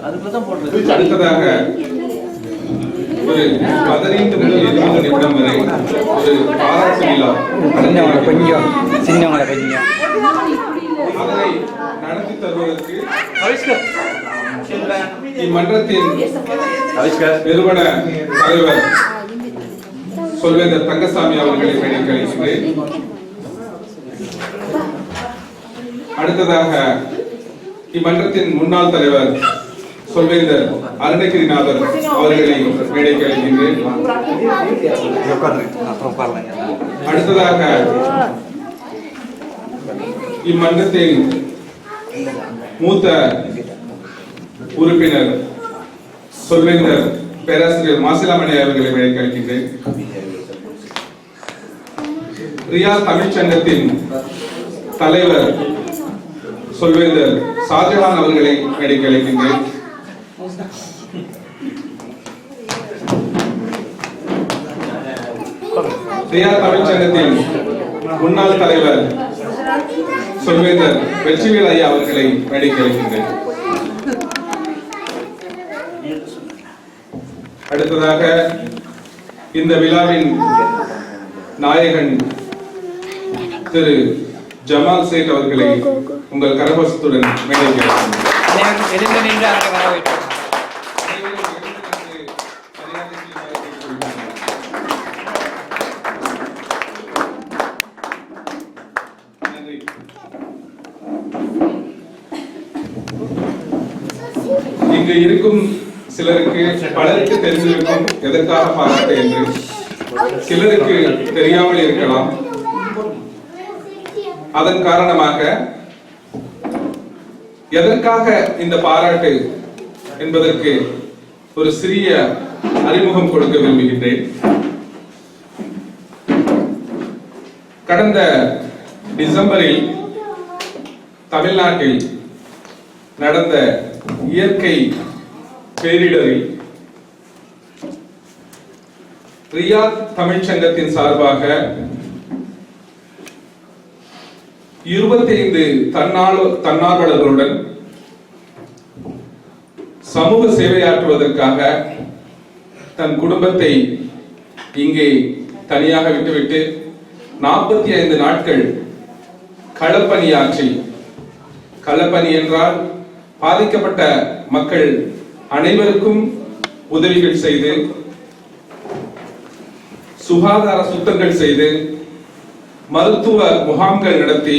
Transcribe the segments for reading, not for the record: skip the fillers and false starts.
அடுத்ததாக ஒரு 15 முதல் 20 நிமிடம் வரை ஒரு பாராட்டு விழா அதனை நடத்தி தருவதற்கு இம்மன்றத்தின் நிறுவன தலைவர் சொல்வேந்தர் தங்கசாமி அவர்களை மேடைக்கு அழைக்கிறேன். அடுத்ததாக இம்மன்றத்தின் முன்னாள் தலைவர் சொல்வேந்தர் அருணகிரிநாதர் அவர்களை மேடைக்கு அழைக்கின்றேன். அடுத்ததாக இம்மன்றத்தின் மூத்த உறுப்பினர் சொல்வேந்தர் பேராசிரியர் மாசிலாமணி அவர்களை மேடைக்கு அழைக்கின்றேன். ரியாத் தமிழ்ச் சங்கத்தின் தலைவர் சொல்வேந்தர் ஷாஜஹான் அவர்களை மேடைக்கு அழைக்கின்றேன். ரியாத் தமிழ்ச் சங்கத்தின் முன்னாள் தலைவர் சொல்வேந்தர் வெற்றிவேல் ஐயா அவர்களை மேடைக்கு அழைக்கின்றேன். அடுத்ததாக இந்த விழாவின் நாயகன் திரு ஜமால் சேட் அவர்களை உங்கள் கரகோஷத்துடன் மேடைக்கு இங்கு இருக்கும் சிலருக்கு பலருக்கு தெரிந்திருக்கும் எதற்காக பாராட்டு என்று, சிலருக்கு தெரியாமல் இருக்கலாம். அதன் காரணமாக எதற்காக இந்த பாராட்டு என்பதற்கு ஒரு சிறிய அறிமுகம் கொடுக்க விரும்புகின்றேன். கடந்த டிசம்பரில் தமிழ்நாட்டில் நடந்த இயற்கை பேரிடரில் ரியாத் தமிழ்ச் சங்கத்தின் சார்பாக 25 தன்னார்வலர்களுடன் சமூக சேவையாற்றுவதற்காக தன் குடும்பத்தை இங்கே தனியாக விட்டுவிட்டு 45 நாட்கள் களப்பணியாற்றி, களப்பணி என்றால் பாதிக்கப்பட்ட மக்கள் அனைவருக்கும் உதவிகள் செய்து, சுகாதார சுத்தங்கள் செய்து, மருத்துவ முகாம்கள் நடத்தி,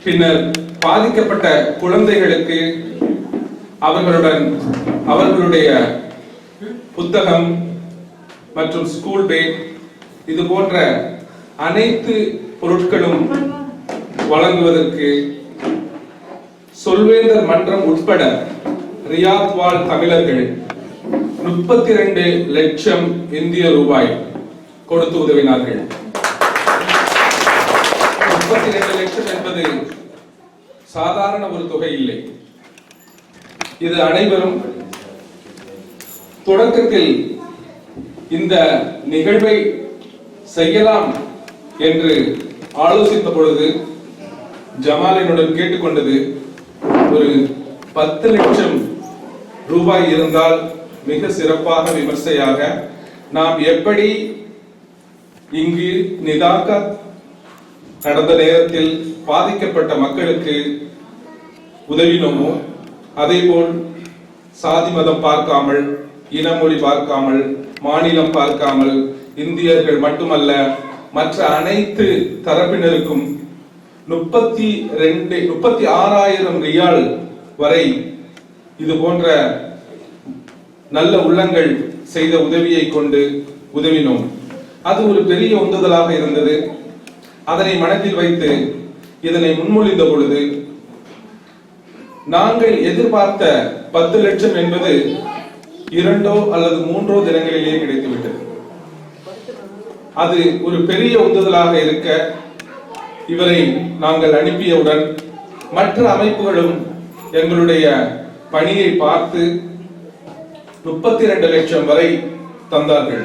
பின்னர் பாதிக்கப்பட்ட குழந்தைகளுக்கு அவர்களுடைய புத்தகம் மற்றும் ஸ்கூல் பேக் இது போன்ற அனைத்து பொருட்களும் வழங்குவதற்கு சொல்வேந்தர் மன்றம் உட்பட ரியாத் வாழ் தமிழர்கள் 32 லட்சம் இந்திய ரூபாய் கொடுத்து உதவினார்கள். 32 லட்சம் என்பது சாதாரண ஒரு தொகை இல்லை. இது அனைவரும் தொடக்கத்தில் இந்த நிகழ்வை செய்யலாம் என்று ஆலோசித்த பொழுது ஜமாலினுடன் கேட்டுக்கொண்டது, ஒரு 10 லட்சம் ரூபாய் இருந்தால் மிக சிறப்பாக விமர்சையாக நாம் எப்படி இங்கு நிதாக்கா நடந்த நேரத்தில் பாதிக்கப்பட்ட மக்களுக்கு உதவினோமோ அதேபோல் சாதி மதம் பார்க்காமல், இனமொழி பார்க்காமல், மாநிலம் பார்க்காமல், இந்தியர்கள் மட்டுமல்ல மற்ற அனைத்து தரப்பினருக்கும் 36,000 ரியால் வரை இது போன்ற நல்ல உள்ளங்கள் செய்த உதவியை கொண்டு உதவினோம். அது ஒரு பெரிய உந்துதலாக இருந்தது. அதனை மனதில் வைத்து இதனை முன்மொழிந்த பொழுது நாங்கள் எதிர்பார்த்த 10 லட்சம் என்பது 2 அல்லது 3 தினங்களிலேயே கிடைத்துவிட்டது. அது ஒரு பெரிய உந்துதலாக இருக்க இவரை நாங்கள் அனுப்பியவுடன் மற்ற அமைப்புகளும் எங்களுடைய பணியை பார்த்து 32 லட்சம் வரை தந்தார்கள்.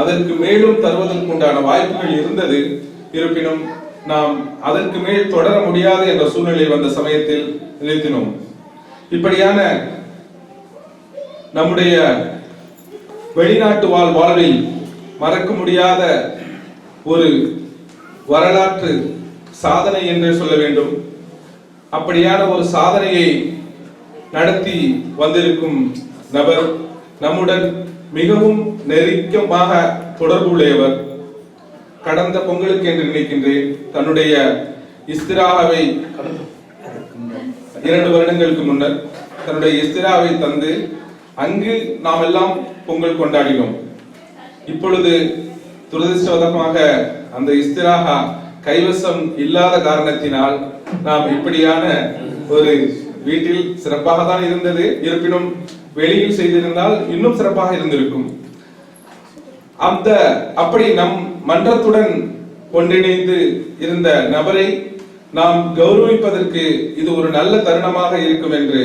அதற்கு மேலும் தருவதற்குண்டான வாய்ப்புகள் இருந்தது. இருப்பினும் நாம் அதற்கு மேல் தொடர முடியாது என்ற சூழ்நிலை வந்த சமயத்தில் நிறுத்தினோம். இப்படியான நம்முடைய வெளிநாட்டு வாழ்வில் மறக்க முடியாத ஒரு வரலாற்று சாதனை என்று சொல்ல வேண்டும். அப்படியான ஒரு சாதனையை நடத்தி வந்திருக்கும் நபர், நம்முடன் மிகவும் நெருக்கமாக தொடர்புடையவர். கடந்த பொங்கலுக்கு என்று நினைக்கின்றேன் தன்னுடைய இஸ்திராவை 2 வருடங்களுக்கு முன்னர் தன்னுடைய இஸ்திராவை தந்து அங்கு நாம் எல்லாம் பொங்கல் கொண்டாடினோம். இப்பொழுது துரதிர்ஷ்டவசமாக அந்த இஸ்திராஹா கைவசம் இல்லாத காரணத்தினால் நாம் இப்படியான ஒரு வீட்டில் சிறப்பாக தான் இருந்தது. இருப்பினும் வெளியில் செய்திருந்தால் இன்னும் சிறப்பாக இருந்திருக்கும். அப்படி நம் மன்றத்துடன் ஒன்றிணைந்து இருந்த நபரை நாம் கௌரவிப்பதற்கு இது ஒரு நல்ல தருணமாக இருக்கும் என்று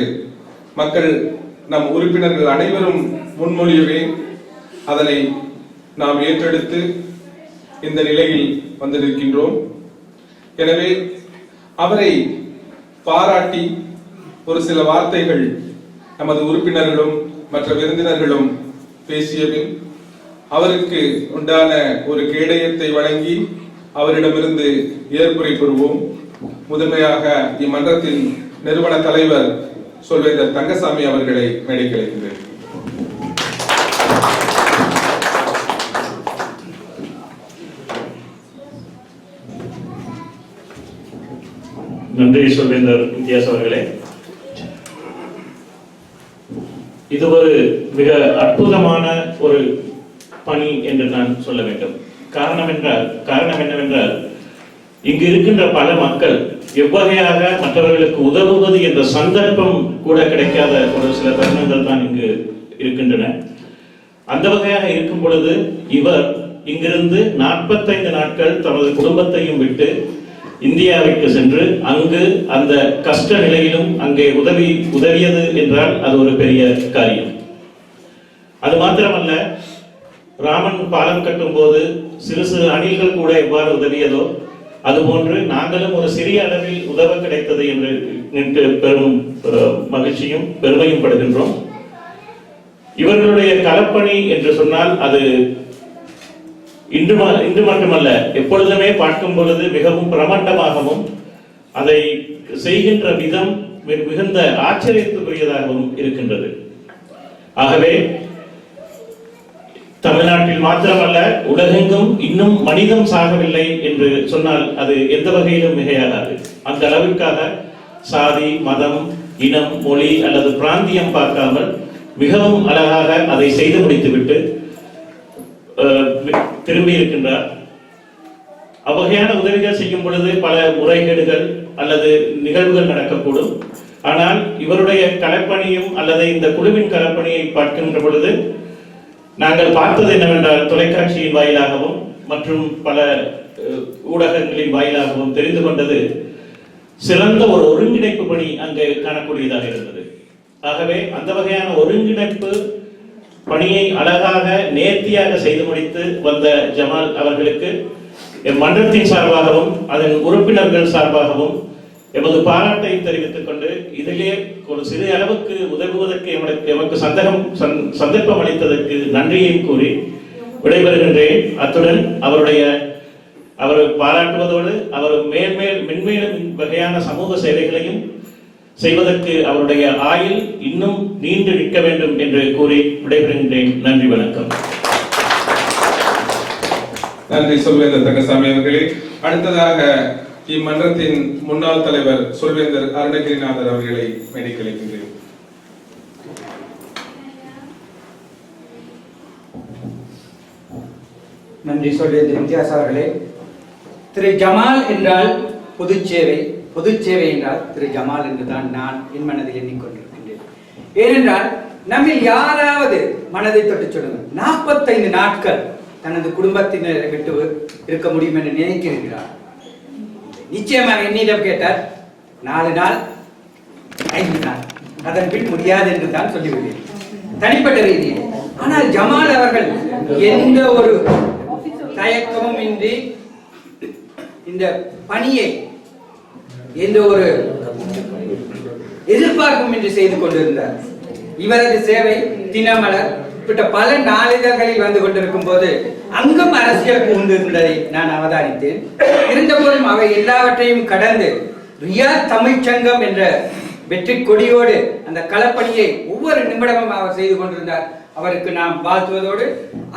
மக்கள், நம் உறுப்பினர்கள் அனைவரும் முன்மொழியவே அதனை நாம் ஏற்றெடுத்து இந்த நிலையில் வந்திருக்கின்றோம். எனவே அவரை பாராட்டி ஒரு சில வார்த்தைகள் நமது உறுப்பினர்களும் மற்ற விருந்தினர்களும் பேசியபின் அவருக்கு உண்டான ஒரு கேடயத்தை வழங்கி அவரிடமிருந்து ஏற்புரை பெறுவோம். முதன்மையாக இம்மன்றத்தின் நிறுவன தலைவர் சொல்வேந்தர் தங்கசாமி அவர்களை மேடைக்கு அழைக்கின்றேன். நன்றி சொல்வேந்தர் இம்தியாஸ் அவர்களே. இது ஒரு மிக அற்புதமான ஒரு பணி என்று நான் சொல்ல வேண்டும். காரணம் என்னவென்றால் இங்கு இருக்கின்ற பல மக்கள் எவ்வகையாக மற்றவர்களுக்கு உதவுவது என்ற சந்தர்ப்பம் கூட கிடைக்காத ஒரு சில தருணங்கள் தான் இங்கு இருக்கின்றன. அந்த வகையாக இருக்கும் பொழுது இவர் இங்கிருந்து 45 நாட்கள் தனது குடும்பத்தையும் விட்டு இந்தியாவிற்கு சென்று அங்கு அந்த கஷ்ட நிலையிலும் அங்கே உதவியது என்றால் அது ஒரு பெரிய காரியம். அது மாத்திரமல்ல, ராமன் பாலம் கட்டும் போது சிறு சிறு அணில்கள் கூட எவ்வாறு உதவியதோ அதுபோன்று நாங்களும் ஒரு சிறிய அளவில் உதவ கிடைத்தது என்று பெரும் மகிழ்ச்சியும் பெருமையும் படுகின்றோம். இவர்களுடைய களப்பணி என்று சொன்னால் அது இன்று மட்டுமல்ல, எப்பொழுதுமே பார்க்கும் பொழுது மிகவும் பிரமாண்டமாகவும் அதை செய்கின்ற விதம் மிகுந்த ஆச்சரியத்துக்குரியதாகவும் இருக்கின்றது. ஆகவே தமிழ்நாட்டில் மாத்திரமல்ல, உலகெங்கும் இன்னும் மனிதம் சாகவில்லை என்று சொன்னால் அது எந்த வகையிலும் மிகையாகாது. அந்த அளவிற்காக சாதி, மதம், இனம், மொழி அல்லது பிராந்தியம் பார்க்காமல் மிகவும் அழகாக அதை செய்து முடித்துவிட்டு திரும்பி இருக்கின்றார். அவ்வகையான உதவிகள் செய்யும் பொழுது பல முறைகேடுகள் அல்லது நிகழ்வுகள் நடக்கக்கூடும். ஆனால் இவருடைய களப்பணியும் அல்லது இந்த குழுவின் களப்பணியை பார்க்கின்ற பொழுது நாங்கள் பார்த்தது என்னவென்றால், தொலைக்காட்சியின் வாயிலாகவும் மற்றும் பல ஊடகங்களின் வாயிலாகவும் தெரிந்து கொண்டது சிறந்த ஒரு ஒருங்கிணைப்பு பணி அங்கே காணக்கூடியதாக இருந்தது. ஆகவே அந்த வகையான ஒருங்கிணைப்பு பணியை அழகாக நேர்த்தியாக செய்து முடித்து வந்த ஜமால் அவர்களுக்கு எம் மன்றத்தின் சார்பாகவும் அதன் உறுப்பினர்கள் சார்பாகவும் எமது பாராட்டை தெரிவித்துக் கொண்டு, இதிலே ஒரு சிறு அளவுக்கு உதவுவதற்கு எமக்கு சந்தர்ப்பம் அளித்ததற்கு நன்றியை கூறி விடைபெறுகின்றேன். அத்துடன் அவர் பாராட்டுவதோடு அவர் மென்மேலும் வகையான சமூக சேவைகளையும் செய்வதற்கு அவருடைய ஆயுள் இன்னும் நீண்டு நிற்க வேண்டும் என்று கூறி விடைபெறுகின்றேன். நன்றி, வணக்கம். நன்றி சொல்வேந்தர் தங்கசாமி அவர்களே. அடுத்ததாக இம்மன்றத்தின் முன்னாள் தலைவர் சொல்வேந்தர் அருணகிரிநாதர் அவர்களை மேடைக்கு அழைக்கின்றேன். நன்றி சொல்வேந்தர் இம்தியாஸ் அவர்களே. திரு ஜமால் என்றால் பொதுச்சேவை என்றால் திரு ஜமால் என்றுதான் நான் என் மனதில் எண்ணிக்கொண்டிருக்கின்றேன். ஏனென்றால் நம்மில் யாராவது மனதை தொட்டு சொல்லுங்கள், 45 நாட்கள் தனது குடும்பத்தினரை விட்டு இருக்க முடியும் என்று நினைக்கிறார். நிச்சயமாக என்னிடம் கேட்டார், 4 நாள் 5 நாள், அதன் பின் முடியாது என்று தான் சொல்லிவிட்டேன் தனிப்பட்ட ரீதியில். ஆனால் ஜமால் அவர்கள் எந்த ஒரு தயக்கமும் இன்றி இந்த பணியை எந்த ஒரு எதிர்பார்ப்பும் இன்றி செய்து கொண்டிருந்தார். இவரது சேவை தினமலர் இப்பட்ட பல நாளிதழ்களில் வந்து கொண்டிருக்கும் போது அங்கும் அரசியல் புகுந்திருந்ததை நான் அவதானித்தேன். இருந்தபோதும் அவை எல்லாவற்றையும் கடந்து ரியாத் தமிழ்ச் சங்கம் என்ற வெற்றி கொடியோடு அந்த களப்பணியை ஒவ்வொரு நிமிடமும் அவர் செய்து கொண்டிருந்தார். அவருக்கு நாம் வாழ்த்துவதோடு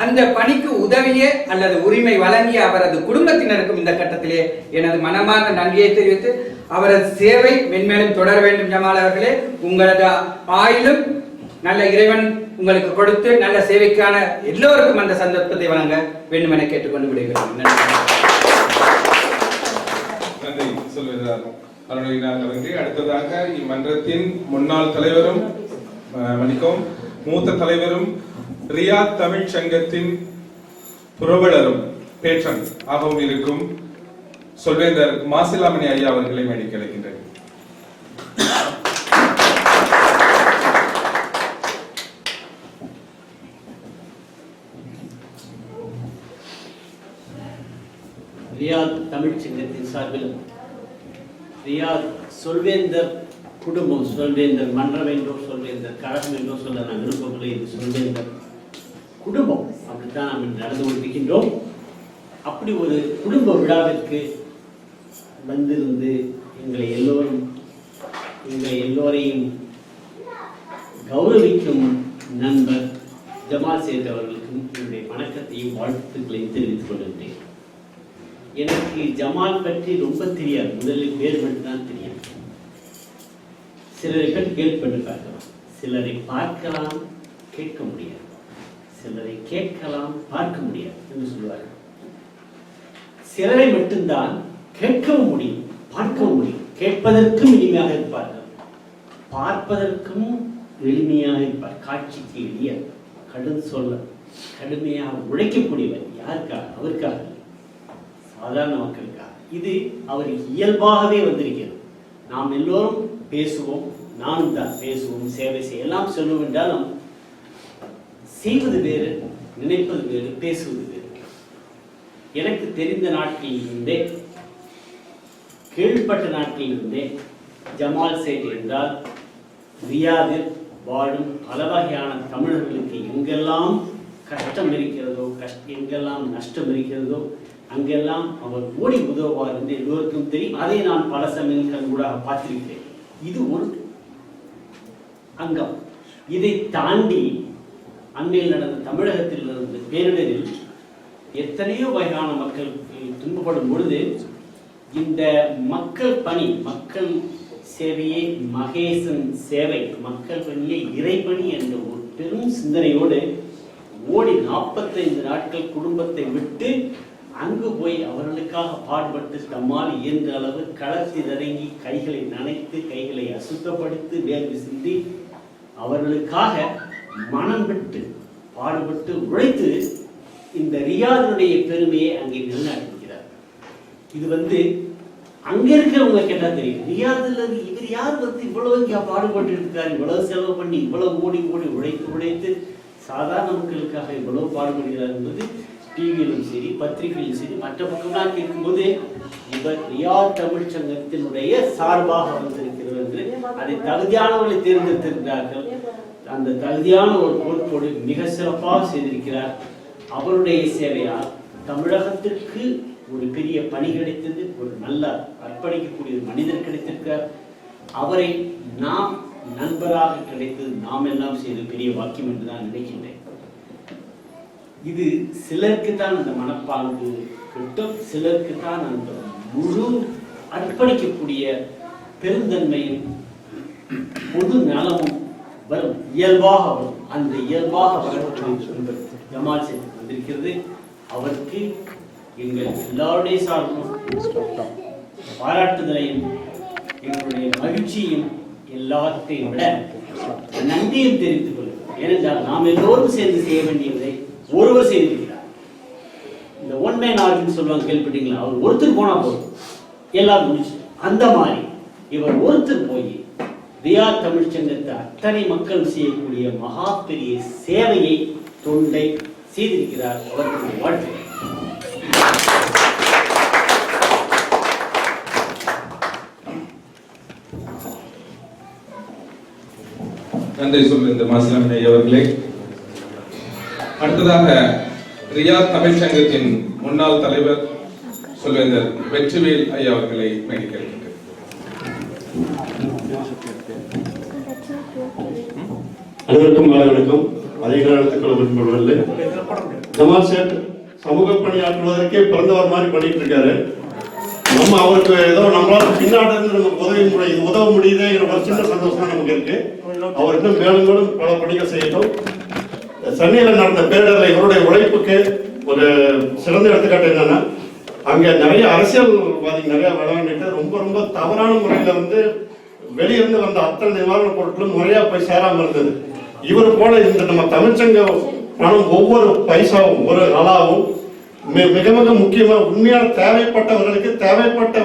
அந்த பணிக்கு உதவிய அல்லது உரிமை வழங்கிய அவரது குடும்பத்தினருக்கும் இந்த கட்டத்திலே எனது மனமார்ந்த நன்றியை தெரிவித்து அவரது சேவை மென்மேலும் தொடர வேண்டும். ஜமால் அவர்களே, உங்களது ஆயிலும் நல்ல இறைவன் உங்களுக்கு கொடுத்து நல்ல சேவைக்கான எல்லோருக்கும் அந்த சந்தர்ப்பத்தை வழங்க வேண்டும் என கேட்டுக்கொண்டு விடுகிறேன். நன்றி சொல்வதார் அருணகிரி. அடுத்ததாக இம்மன்றத்தின் முன்னாள் தலைவரும் மூத்த தலைவரும் ரியாத் தமிழ் சங்கத்தின் புரவலரும் பேட்ரன் ஆகவும் இருக்கும் சொல்வேந்தர் மாசிலாமணி ஐயா அவர்களை மேடைக்கு அழைக்கின்றேன். ரியாத் தமிழ் சங்கத்தின் சார்பில் ரியாத் சொல்வேந்தர் குடும்பம், சொல்வேந்தர் மன்றம் என்றோ சொல்வேந்தர் கழகம் என்றோ சொல்ல நான் விருப்பமில்லை. இது சொல்வேந்தர் குடும்பம், அப்படித்தான் நாம் நடந்து கொண்டிருக்கின்றோம். அப்படி ஒரு குடும்ப விழாவிற்கு வந்திருந்து எங்களை எல்லோரையும் கௌரவிக்கும் நண்பர் ஜமால் சேத் அவர்களுக்கும் என்னுடைய வணக்கத்தையும் வாழ்த்துக்களையும் தெரிவித்துக் கொள்கின்றேன். எனக்கு ஜமால் பற்றி ரொம்ப தெரியாது, முதலில் பேர் மட்டும்தான் தெரியும். சிலரை பற்றி கேள்விப்பட்டு பார்க்கலாம், சிலரை பார்க்கலாம் கேட்க முடியாது, சிலரை கேட்கலாம் பார்க்க முடியாது என்று சொல்வார்கள். சிலரை மட்டும்தான் கேட்கவும் முடியும் பார்க்கவும் முடியும். கேட்பதற்கும் இனிமையாக இருப்பார்கள், பார்ப்பதற்கும் எளிமையாக இருப்பார். காட்சிக்கு எளிய கடும் சொல்ல கடுமையாக உழைக்கக்கூடியவர். யாருக்காக? அவருக்காக, சாதாரண மக்களுக்காக. இது அவருக்கு இயல்பாகவே வந்திருக்கிறது. நாம் எல்லோரும் பேசுவோம், நானும் தான் பேசுவோம், சேவை செய்யலாம் சொல்லுவோம் என்றாலும் செய்வது வேறு, நினைப்பது வேறு, பேசுவது வேறு. எனக்கு தெரிந்த நாட்களிலிருந்தே, கேள்விப்பட்ட நாட்களிலிருந்தே ஜமால் சேத் என்றால் ரியாதில் வாழும் பல வகையான தமிழர்களுக்கு எங்கெல்லாம் கஷ்டம் இருக்கிறதோ, எங்கெல்லாம் நஷ்டம் இருக்கிறதோ அங்கெல்லாம் அவர் ஓடி உதவுவார் என்று எல்லோருக்கும் தெரியும். அதை நான் பல சமயங்கள் கூட பார்த்திருக்கிறேன். இது ஒரு அங்கம். இதை தாண்டி அண்மையில் நடந்த தமிழகத்தில் நடந்த பேரிடரில் எத்தனையோ வகையான மக்கள் துன்பப்படும் பொழுது இந்த மக்கள் பணி, மக்கள் சேவையே மகேசன் சேவை, மக்கள் பணியை இறைப்பணி என்ற ஒரு பெரும் சிந்தனையோடு ஓடி 45 நாட்கள் குடும்பத்தை விட்டு அங்கு போய் அவர்களுக்காக பாடுபட்டு தம்மால் இயன்ற அளவு களத்தில் இறங்கி கைகளை நனைத்து கைகளை அசுத்தப்படுத்தி வேர்வை சிந்தி அவர்களுக்காக மனம் விட்டு பாடுபட்டு உழைத்து இந்த ரியாதுடைய பெருமையை அங்கே நிலைநாட்டிருக்கிறார். இது அங்கே இருக்கிறவங்க கேட்டா தெரியும், ரியாதுல இவர் யார் இவ்வளவு பாடுபட்டு இருக்காரு, இவ்வளவு செலவு பண்ணி இவ்வளவு ஓடி ஓடி உழைத்து சாதாரண மக்களுக்காக இவ்வளவு பாடுபடுகிறார் என்பது டிவியிலும் சரி பத்திரிகையிலும் சரி மற்ற பக்கம்லாம் கேட்கும்போது இவர் ரியாத் தமிழ் சங்கத்தினுடைய சார்பாக வந்திருக்கிறது என்று அதை தகுதியானவர்களை தேர்ந்தெடுத்திருக்கிறார்கள். அந்த தகுதியான ஒரு பொறுப்போடு மிக சிறப்பாக செய்திருக்கிறார். அவருடைய சேவையால் தமிழகத்திற்கு ஒரு பெரிய பணி கிடைத்தது, ஒரு நல்ல அர்ப்பணிக்கக்கூடிய ஒரு மனிதர் கிடைத்திருக்கிறார். அவரை நாம் நண்பராக கிடைத்தது நாம் எல்லாம் செய்த பெரிய வாக்கியம் என்று தான் நினைக்கின்றேன். இது சிலருக்கு தான் அந்த மனப்பாங்கு கிட்டும், சிலருக்கு தான் அந்த முழு அர்ப்பணிக்கக்கூடிய பெருந்தன்மையும் பொது நலமும் வரும், இயல்பாக வரும். அந்த இயல்பாக வரக்கூடிய ஜமால் சேத் வந்திருக்கிறது. அவருக்கு எங்கள் எல்லாருடைய சார்பும் பாராட்டுதலையும் எங்களுடைய மகிழ்ச்சியும் எல்லாத்தையும் விட நன்றியும் தெரிவித்துக் கொள்கிறோம். ஏனென்றால் நாம் எல்லோரும் சேர்ந்து செய்ய வேண்டியதை ஒருவர் செய்திருக்கிறார். இந்த ஒன் மேன் ஆர்மின்னு சொல்லுவாங்க, கேள்விப்பட்டீங்களா? அவர் ஒருத்தர் போனா போதும் எல்லாரும் முடிச்சு. அந்த மாதிரி இவர் ஒருத்தர் போய் ரியாத் தமிழ் சங்கத்தை அத்தனை மக்கள் செய்யக்கூடிய மகா பெரிய சேவையை தொண்டை செய்திருக்கிறார். அவருக்கு வாழ்த்து. நன்றி சொல்வேந்தர் மாசிலாமணி ஐயா அவர்களே. அடுத்ததாக ரியாத் தமிழ் சங்கத்தின் முன்னாள் தலைவர் சொல்வேந்தர் வெற்றிவேல் ஐயா அவர்களை மேடைக்கிறேன். அனைவருக்கும் மாலை வணக்கம். அதிக எழுத்துக்கள் விரும்பவில்லை. ஜமால் சேட் சமூக பணியாற்றுவதற்கே பிறந்தவர் மாதிரி பண்ணிட்டு இருக்காரு. நம்ம அவருக்கு ஏதோ நம்மளால பின்னாடி இருந்து நமக்கு உதவ முடியுதுங்கிற ஒரு சின்ன சந்தோஷம் நமக்கு இருக்கு. அவர் இன்னும் மேலும் மேலும் பல பணிகள் செய்யட்டும். சென்னையில் நடந்த பேரிடர்ல இவருடைய உழைப்புக்கு ஒரு சிறந்த எடுத்துக்காட்டு என்னன்னா, அங்க நிறைய அரசியல்வாதி நிறைய விளையாண்டுட்டு ரொம்ப ரொம்ப தவறான முறையில வெளியிருந்து வந்த அத்தனை நிவாரண பொருட்களும் முறையா போய் சேராம இருந்தது. இவர் போல இந்த நம்ம தமிழ்ச்சங்க பணம் ஒவ்வொரு பைசாவும் ஒரு அலாவும் மிக மிக முக்கியமா உண்மையான தேவைப்பட்டவர்களுக்கு தேவைப்பட்ட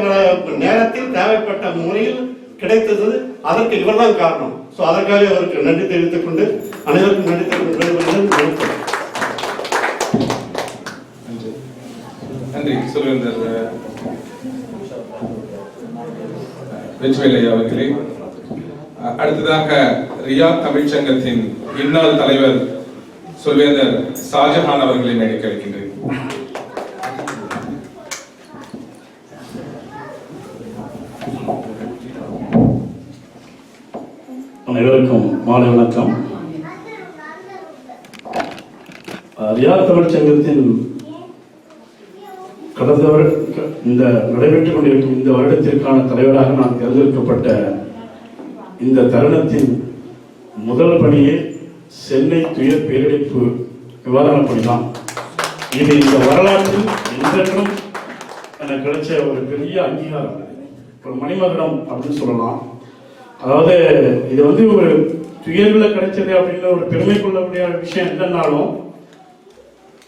நேரத்தில் தேவைப்பட்ட முறையில் கிடைத்தது. அதற்கு இவர் தான் காரணம். ஸோ அதற்காக அவருக்கு நன்றி தெரிவித்துக் கொண்டு அனைவருக்கும் நன்றி தெரிவித்து நன்றி சொல்வேந்தர் வெற்றிவேல் ஐயா அவர்களே. அடுத்ததாக ரியாத் தமிழ் சங்கத்தின் இந்நாள் தலைவர் சொல்வேந்தர் ஷாஜஹான் அவர்களை மேடைக்க வைக்கின்றேன். அனைவருக்கும் மாலை வணக்கம். ரியாத் தமிழ் சங்கத்தின் இந்த நடைபெற்றுக் கொண்டிருக்கும் இந்த வருடத்திற்கான தலைவராக நான் தேர்ந்தெடுக்கப்பட்ட இந்த தருணத்தின் முதல் பணியே சென்னை துயர் பேரிடிப்பு நிவாரண பணி தான். இது இந்த வரலாற்றில் என்றென்றும் எனக்கு கிடைச்ச ஒரு பெரிய அங்கீகாரம், ஒரு மணிமகுடம் அப்படின்னு சொல்லலாம். அதாவது இது ஒரு துயர்வில் கிடைச்சது அப்படின்னு ஒரு பெருமை கொள்ளக்கூடிய விஷயம் இல்லைன்னாலும்,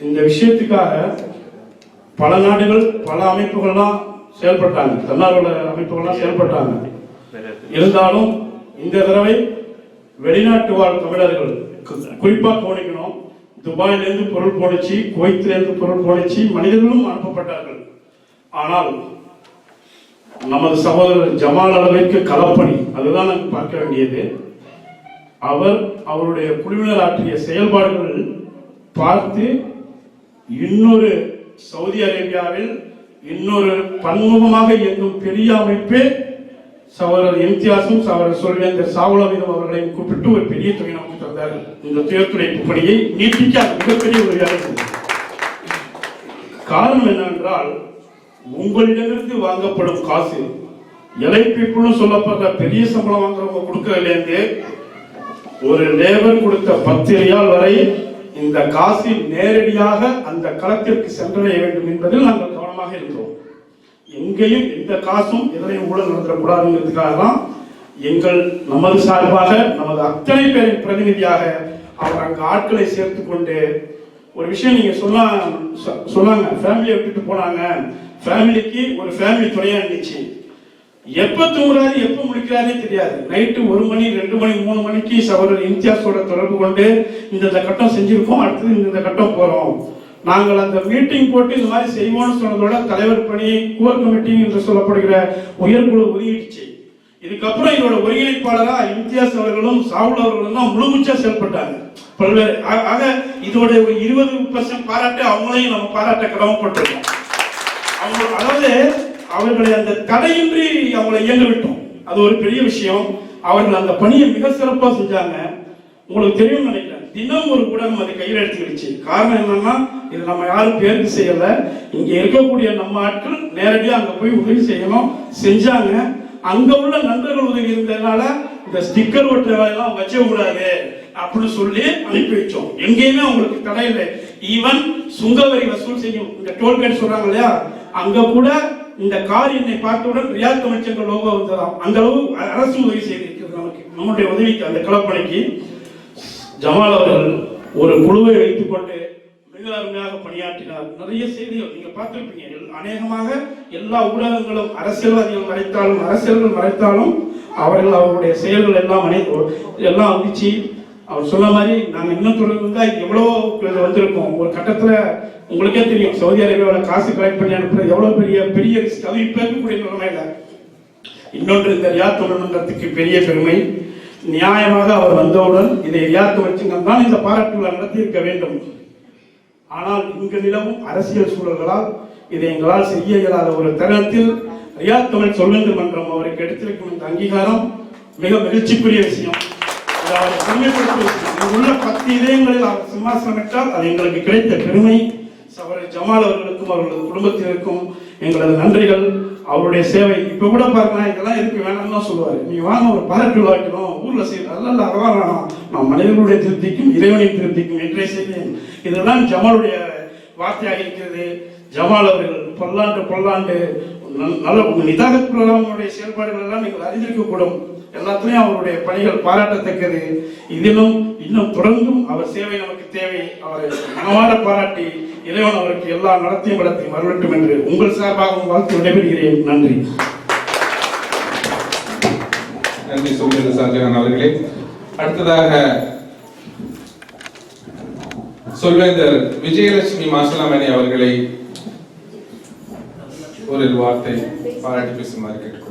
இந்த விஷயத்துக்காக பல நாடுகள் பல அமைப்புகள்லாம் செயல்பட்டாங்க, தன்னார்வல அமைப்புகள்லாம் செயல்பட்டாங்க. இருந்தாலும் இந்த தடவை வெளிநாட்டு வாழ் தமிழர்கள் குறிப்பா கவனிக்கணும். துபாயிலிருந்து பொருள் போனிச்சு, குவைத்திலிருந்து பொருள் போனிச்சு, மனிதர்களும் அனுப்பப்பட்டார்கள். ஆனால் நமது சகோதரர் ஜமால் அளவிற்கு களப்பணி, அதுதான் நாம் பார்க்க வேண்டியது. அவருடைய குழுவினர் ஆற்றிய செயல்பாடுகள் பார்த்து இன்னொரு சவுதி அரேபியாவில் இன்னொரு பன்முகமாக இயங்கும் பெரிய அமைப்பே சகோதரர் இம்தியாஸும் சகோதரர் சொல்வேந்தர் சாவுலமீதும் அவர்களையும் கூப்பிட்டு ஒரு பெரிய தொகை நமக்கு தந்தார்கள். இந்த துயர்துடைப்பு பணியை நீட்டிக்க மிகப்பெரிய ஒரு வேலை. காரணம் என்னவென்றால், உங்களிடமிருந்து வாங்கப்படும் காசு எலைப்பிப்புன்னு சொல்லப்படுற பெரிய சம்பளம் வாங்குறவங்க கொடுக்கறதுலேருந்து ஒரு லேபர் கொடுத்த 10 ரியால் வரை இந்த காசு நேரடியாக அந்த களத்திற்கு சென்றடைய வேண்டும் என்பதில் நாங்கள் கவனமாக இருக்கிறோம். எங்கேயும் எந்த காசும் எதனையும் ஊழல் நடத்தக்கூடாதுங்கிறதுக்காக தான் நமது சார்பாக நமது அத்தனை பேரின் பிரதிநிதியாக அவர் அங்கு ஆட்களை சேர்த்து கொண்டு ஒரு விஷயம் நீங்க சொன்னாங்க, ஃபேமிலியை விட்டுட்டு போனாங்க, ஃபேமிலிக்கு ஒரு ஃபேமிலி துணையா இருந்துச்சு. எப்ப தூங்குறாரு எப்ப முடிக்கிறாரே தெரியாது. நைட்டு 1 மணி 2 மணி 3 மணிக்கு சகோதரர் இம்தியாஸோட தொடர்பு கொண்டு இந்த கட்டம் செஞ்சிருக்கோம், அடுத்தது இந்த கட்டம் போறோம், நாங்கள் அந்த மீட்டிங் போட்டு இந்த மாதிரி செய்வோம்னு சொன்னதோட தலைவர் பணி கோர் கமிட்டி என்று சொல்லப்படுகிற உயர்குழு ஒதுங்கிடுச்சு. இதுக்கப்புறம் இதோட ஒருங்கிணைப்பாளரா இம்தியாஸ் அவர்களும் சாவுல் அவர்களும் தான் முழுமுச்சா செயல்பட்டாங்க. பல்வேறு ஆக இதோட ஒரு 20% பாராட்டு அவங்களையும் நம்ம பாராட்ட கடமைப்பட்டிருக்கோம். அதாவது அவர்களை அந்த தடையின்றி அவங்களை இயங்க விட்டோம். அது ஒரு பெரிய விஷயம். அவர்கள் அந்த பணியை மிக சிறப்பாக செஞ்சாங்க. உங்களுக்கு தெரியும் நினைக்கிறேன், தினம் ஒரு ஊடகம் அதை கையில் எடுத்துக்கிடுச்சு. காரணம் என்னன்னா, இது நம்ம யாரும் பேருக்கு செய்யல, இங்க இருக்கக்கூடிய நம்ம ஆட்கள் நேரடியாக அங்க போய் உதவி செய்யணும், செஞ்சாங்க. அங்க உள்ள நண்பர்கள் உதவி இருந்ததுனால இந்த ஸ்டிக்கர் ஒட்டுற வேலையெல்லாம் வச்ச கூடாது அப்படின்னு சொல்லி அனுப்பி வச்சோம். எங்கேயுமே அவங்களுக்கு தடை இல்லை. ஈவன் சுங்கவரி வசூல் செய்யும் இந்த டோல்கேட் சொல்றாங்க இல்லையா, அங்க கூட இந்த கார் என்னை பார்த்தவுடன் ரியாத் தமிழ் சங்க லோகோ வந்ததாம். அந்த அளவு அரசு உதவி செய்திருக்கிறது நமக்கு, நம்முடைய உதவிக்கு. அந்த களப்பணிக்கு ஜமால் அவர்கள் ஒரு குழுவை வைத்துக் கொண்டு மிக அருமையாக பணியாற்றினார். நிறைய செய்திகள் நீங்க பார்த்திருப்பீங்க. அநேகமாக எல்லா ஊடகங்களும் அரசியல்வாதிகள் மறைத்தாலும் அரசியல்கள் மறைத்தாலும் அவர்கள் அவருடைய செயல்கள் எல்லாம் வந்துச்சு. அவர் சொன்ன மாதிரி நாங்கள் இன்னும் தொடர்ந்து எவ்வளோ வந்திருக்கோம். ஒரு கட்டத்தில் உங்களுக்கே தெரியும், சவுதி அரேபியாவில் காசு கலெக்ட் பண்ணி அனுப்புறது எவ்வளோ பெரிய ரிஸ்க். அது இப்போ இருக்கக்கூடிய நிலைமையில. இன்னொன்று, இந்த ரியாத் தொழில்நுட்பத்துக்கு பெரிய பெருமை, நியாயமாக அவர் வந்தவுடன் இதை ரியாத் தமிழ்ச்சங்கம் தான் இந்த பாராட்டு விழா நடத்தியிருக்க வேண்டும். ஆனால் இங்கு நிலவும் அரசியல் சூழல்களால் இதை எங்களால் செய்ய இயலாத ஒரு தருணத்தில் ரியாத் தமிழ் சொல்லுங்கள் மன்றம் அவருக்கு எடுத்திருக்கும் இந்த அங்கீகாரம் மிக மகிழ்ச்சிக்குரிய விஷயம். உள்ள 10 இதயங்களில் அவர் சிம்மாசனமிட்டால் அது எங்களுக்கு கிடைத்த பெருமை. சகோதரர் ஜமால் அவர்களுக்கும் அவர்களது குடும்பத்தினருக்கும் எங்களது நன்றிகள். அவருடைய சேவை இப்ப கூட பாருங்க, இதெல்லாம் எதுக்கு வேணாம்னு தான் சொல்லுவாரு. நீ வாங்க ஒரு பாராட்டு விழா வைக்கணும் ஊர்ல செய்யணும், அதெல்லாம் அதெல்லாம் வேணாம், நான் மனிதர்களுடைய திருப்திக்கும் இறைவனின் திருப்திக்கும் என்றே செய்தேன். இதெல்லாம் ஜமாலுடைய வார்த்தையாக இருக்கிறது. ஜமால் அவர்கள் பல்லாண்டு நல்ல நிதாகத் புரோகிராமுடைய செயல்பாடுகள் எல்லாம் நீங்கள் அறிந்திருக்கக்கூடும். எல்லாத்துலயும் அவருடைய பணிகள் பாராட்டத்தக்கது. இதிலும் இன்னும் தொடர்ந்தும் அவர் சேவை நமக்கு தேவை. அவரை மனமாற பாராட்டி இறைவன் அவருக்கு எல்லா நடத்தையும் வளத்தையும் வரவேண்டும் என்று உங்கள் சார்பாக வாழ்த்து விடைபெறுகிறேன். நன்றி. நன்றி சொல்கிறது ஷாஜகான் அவர்களே. அடுத்ததாக சொல்வேந்தர் விஜயலட்சுமி மாசலாமணி அவர்களை ஒரு வார்த்தை பாராட்டி பேசுமாறு கேட்டுக்கொள்கிறேன்.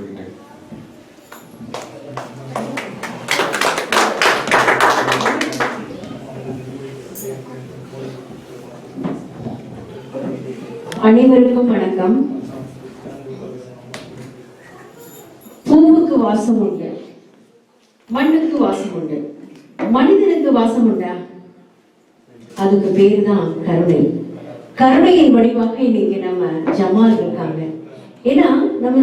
அனைவருக்கும் வணக்கம். பூவுக்கு வாசம் உண்டு, மண்ணுக்கு வாசம் உண்டு, மனிதனுக்கு வாசம் உண்டா? அதுக்கு பேரு தான் கருணை. கருணையின் வடிவாக இன்னைக்கு நம்ம ஜமால் இருக்காங்க. ஏன்னா நம்ம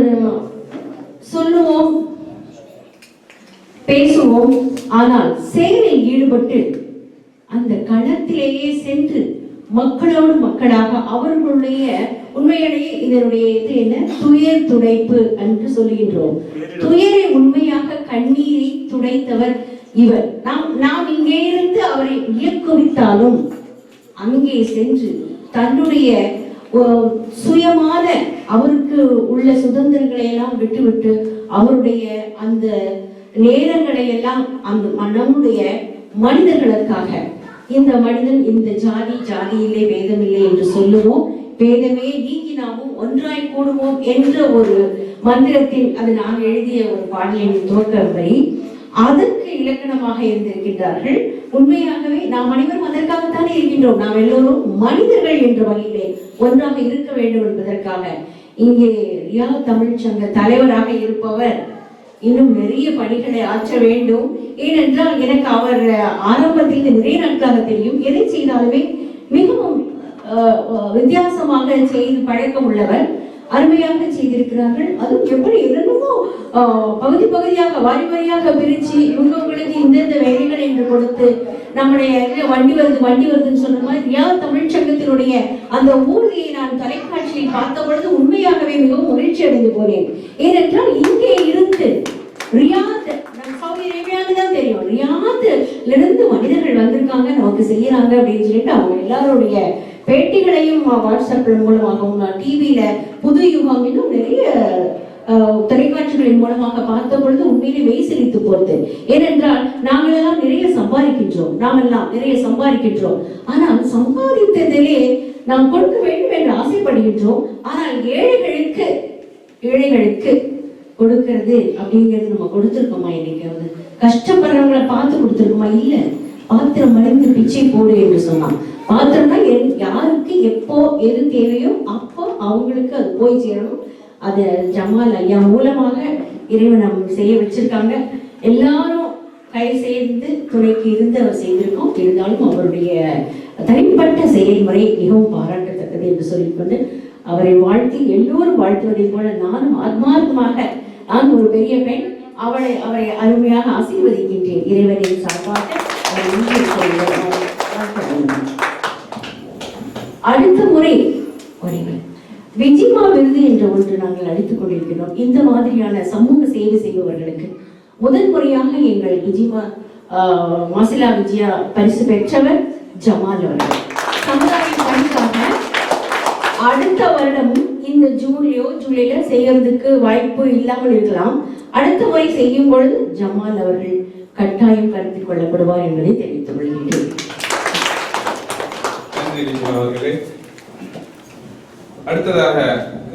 சொல்லுவோம், பேசுவோம், ஆனால் செயலில் ஈடுபட்டு அந்த களத்திலேயே சென்று மக்களோடு மக்களாக அவர்களுடைய உண்மையிலேயே இதனுடைய இது என்ன, துயர் துடைப்பு என்று சொல்லுகின்றோம். துயரை உண்மையாக கண்ணீரை துடைத்தவர் இவர். நாம் இங்கே இருந்து அவரை இயக்குவித்தாலும் அங்கே சென்று தன்னுடைய சுயமான அவருக்கு உள்ள சுதந்திரங்களை எல்லாம் விட்டுவிட்டு அவருடைய அந்த நேரங்களை எல்லாம் அந்த நம்முடைய மனிதர்களுக்காக, இந்த மனிதன் இந்த ஜாதியிலே வேதமில்லை என்று சொல்லுவோம், வேதமே நீங்கினாவும் ஒன்றாய் கூடுவோம் என்ற ஒரு மந்திரத்தின், அது நான் எழுதிய ஒரு பாடலின் துவக்க வரி, அதற்கு இலக்கணமாக இருந்திருக்கின்றார்கள். உண்மையாகவே நாம் அனைவரும் அதற்காகத்தானே இருக்கின்றோம். நாம் எல்லோரும் மனிதர்கள் என்ற வகையிலே ஒன்றாக இருக்க வேண்டும் என்பதற்காக இங்கே ரியாத் தமிழ்ச்சங்க தலைவராக இருப்பவர் இன்னும் நிறைய பணிகளை ஆற்ற வேண்டும். ஏனென்றால் எனக்கு அவர் ஆரம்பத்தில் நிறைய நாட்களாக தெரியும். எதை செய்தாலுமே மிகவும் வித்தியாசமாக செய்து பழக்கம் உள்ளவர். அருமையாக செய்திருக்கிறார்கள். அதுவும் எப்படி என்னமோ பகுதி பகுதியாக வாரி வாரியாக பிரிச்சு இவங்களுக்கு இந்தந்த வேலைகள் என்று கொடுத்து நம்முடைய வண்டி வருதுன்னு சொன்ன மாதிரி ரியாத் தமிழ்ச்சங்கத்தினுடைய அந்த ஊர்தியை நான் தொலைக்காட்சியில் பார்த்த பொழுது உண்மையாகவே மிகவும் மகிழ்ச்சி அடைந்து போனேன். ஏனென்றால் இங்கே இருந்து ரியாத், சவுதி அரேபியான்னு தான் தெரியும், ரியாத்ல இருந்து மனிதர்கள் வந்திருக்காங்க, நமக்கு செய்யறாங்க அப்படின்னு சொல்லிட்டு அவங்க எல்லாருடைய பேட்டிகளையும் வாட்ஸ்அப் மூலமாகவும் டிவியில புது யுகம் இன்னும் நிறைய தொலைக்காட்சிகளின் மூலமாக பார்த்த பொழுது உண்மையிலே மெய் சிரித்து போறது. ஏனென்றால் நாங்கள் எல்லாம் நிறைய சம்பாதிக்கின்றோம். ஆனால் சம்பாதித்ததிலே நாம் கொடுக்க வேண்டும் என்று ஆசைப்படுகின்றோம். ஆனால் ஏழைகளுக்கு கொடுக்கிறது அப்படிங்கிறது நம்ம கொடுத்திருக்கோமா? இன்னைக்கு வந்து கஷ்டப்படுறவங்களை பார்த்து கொடுத்திருக்கோமா? இல்ல. பாத்திரம் மறைந்து பிச்சை போடு என்று சொன்னான். பாத்திரம்னா யாருக்கு எப்போ எது தேவையோ அப்போ அவங்களுக்கு அது போய் சேரணும். அது ஜமால் ஐயா மூலமாக இறைவன் செய்ய வச்சிருக்காங்க. எல்லாரும் கை சேர்ந்து துணைக்கு இருந்து அவர் செய்திருக்கோம். இருந்தாலும் அவருடைய தனிப்பட்ட செயல்முறை மிகவும் பாராட்டத்தக்கது என்று சொல்லிக்கொண்டு அவரை வாழ்த்தி எல்லோரும் வாழ்த்துவதை போல நானும் ஆத்மார்த்தமாக, நான் ஒரு பெரிய பெண், அவரை அருமையாக ஆசீர்வதிக்கின்றேன். இறைவனின் சார்பாக அடுத்த முறை விஜிமா விருது என்ற ஒன்று நாங்கள் அளித்துக் கொண்டிருக்கிறோம். இந்த மாதிரியான சமூக சேவை செய்பவர்களுக்கு முதல் முறையாக எங்கள் விஜிமா மாசிலா விஜயா பரிசு பெற்றவர் ஜமால் அவர்கள். சமுதாய பணிக்காக அடுத்த வருடமும் இந்த ஜூலையில செய்யறதுக்கு வாய்ப்பு இல்லாமல் இருக்கலாம். அடுத்த முறை செய்யும் பொழுது ஜமால் அவர்கள் கட்டாயம் கருத்தில் கொள்ளப்படுவார் என்பதை தெரிவித்துக் கொள்கின்றேன். அடுத்ததாக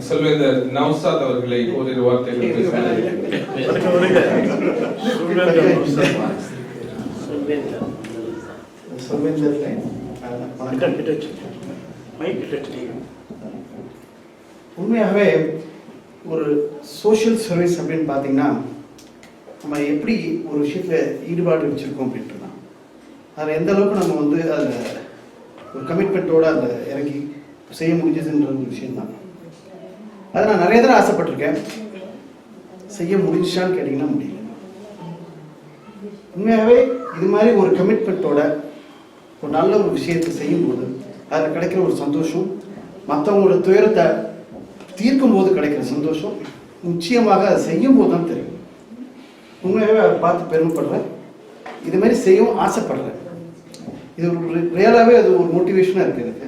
செல்வேந்தர் நௌசாத் அவர்களை ஓரிரு வார்த்தைகள் உண்மையாகவே ஒரு சோஷியல் சர்வீஸ் அப்படின்னு பார்த்தீங்கன்னா நம்ம எப்படி ஒரு விஷயத்தில் ஈடுபாடு வச்சுருக்கோம் அப்படின்ட்டு தான் அதில் எந்த அளவுக்கு நம்ம வந்து அதில் ஒரு கமிட்மெண்ட்டோடு அதில் இறங்கி செய்ய முடிஞ்சதுன்ற ஒரு விஷயம்தான். அதை நான் நிறைய தடவை ஆசைப்பட்டிருக்கேன். செய்ய முடிஞ்சான்னு கேட்டிங்கன்னா முடியல. உண்மையாகவே இது மாதிரி ஒரு கமிட்மெண்ட்டோட ஒரு நல்ல ஒரு விஷயத்தை செய்யும்போது அதில் கிடைக்கிற ஒரு சந்தோஷம், மற்றவங்களோட துயரத்தை தீர்க்கும் போது கிடைக்கிற சந்தோஷம் நிச்சயமாக அதை செய்யும் போது தான் தெரியும். உண்மையாகவே அதை பார்த்து பெருமைப்படுறேன். இது மாதிரி செய்யவும் ஆசைப்படுறேன். இது ஒரு ரியலாகவே அது ஒரு மோட்டிவேஷனாக இருக்குது எனக்கு.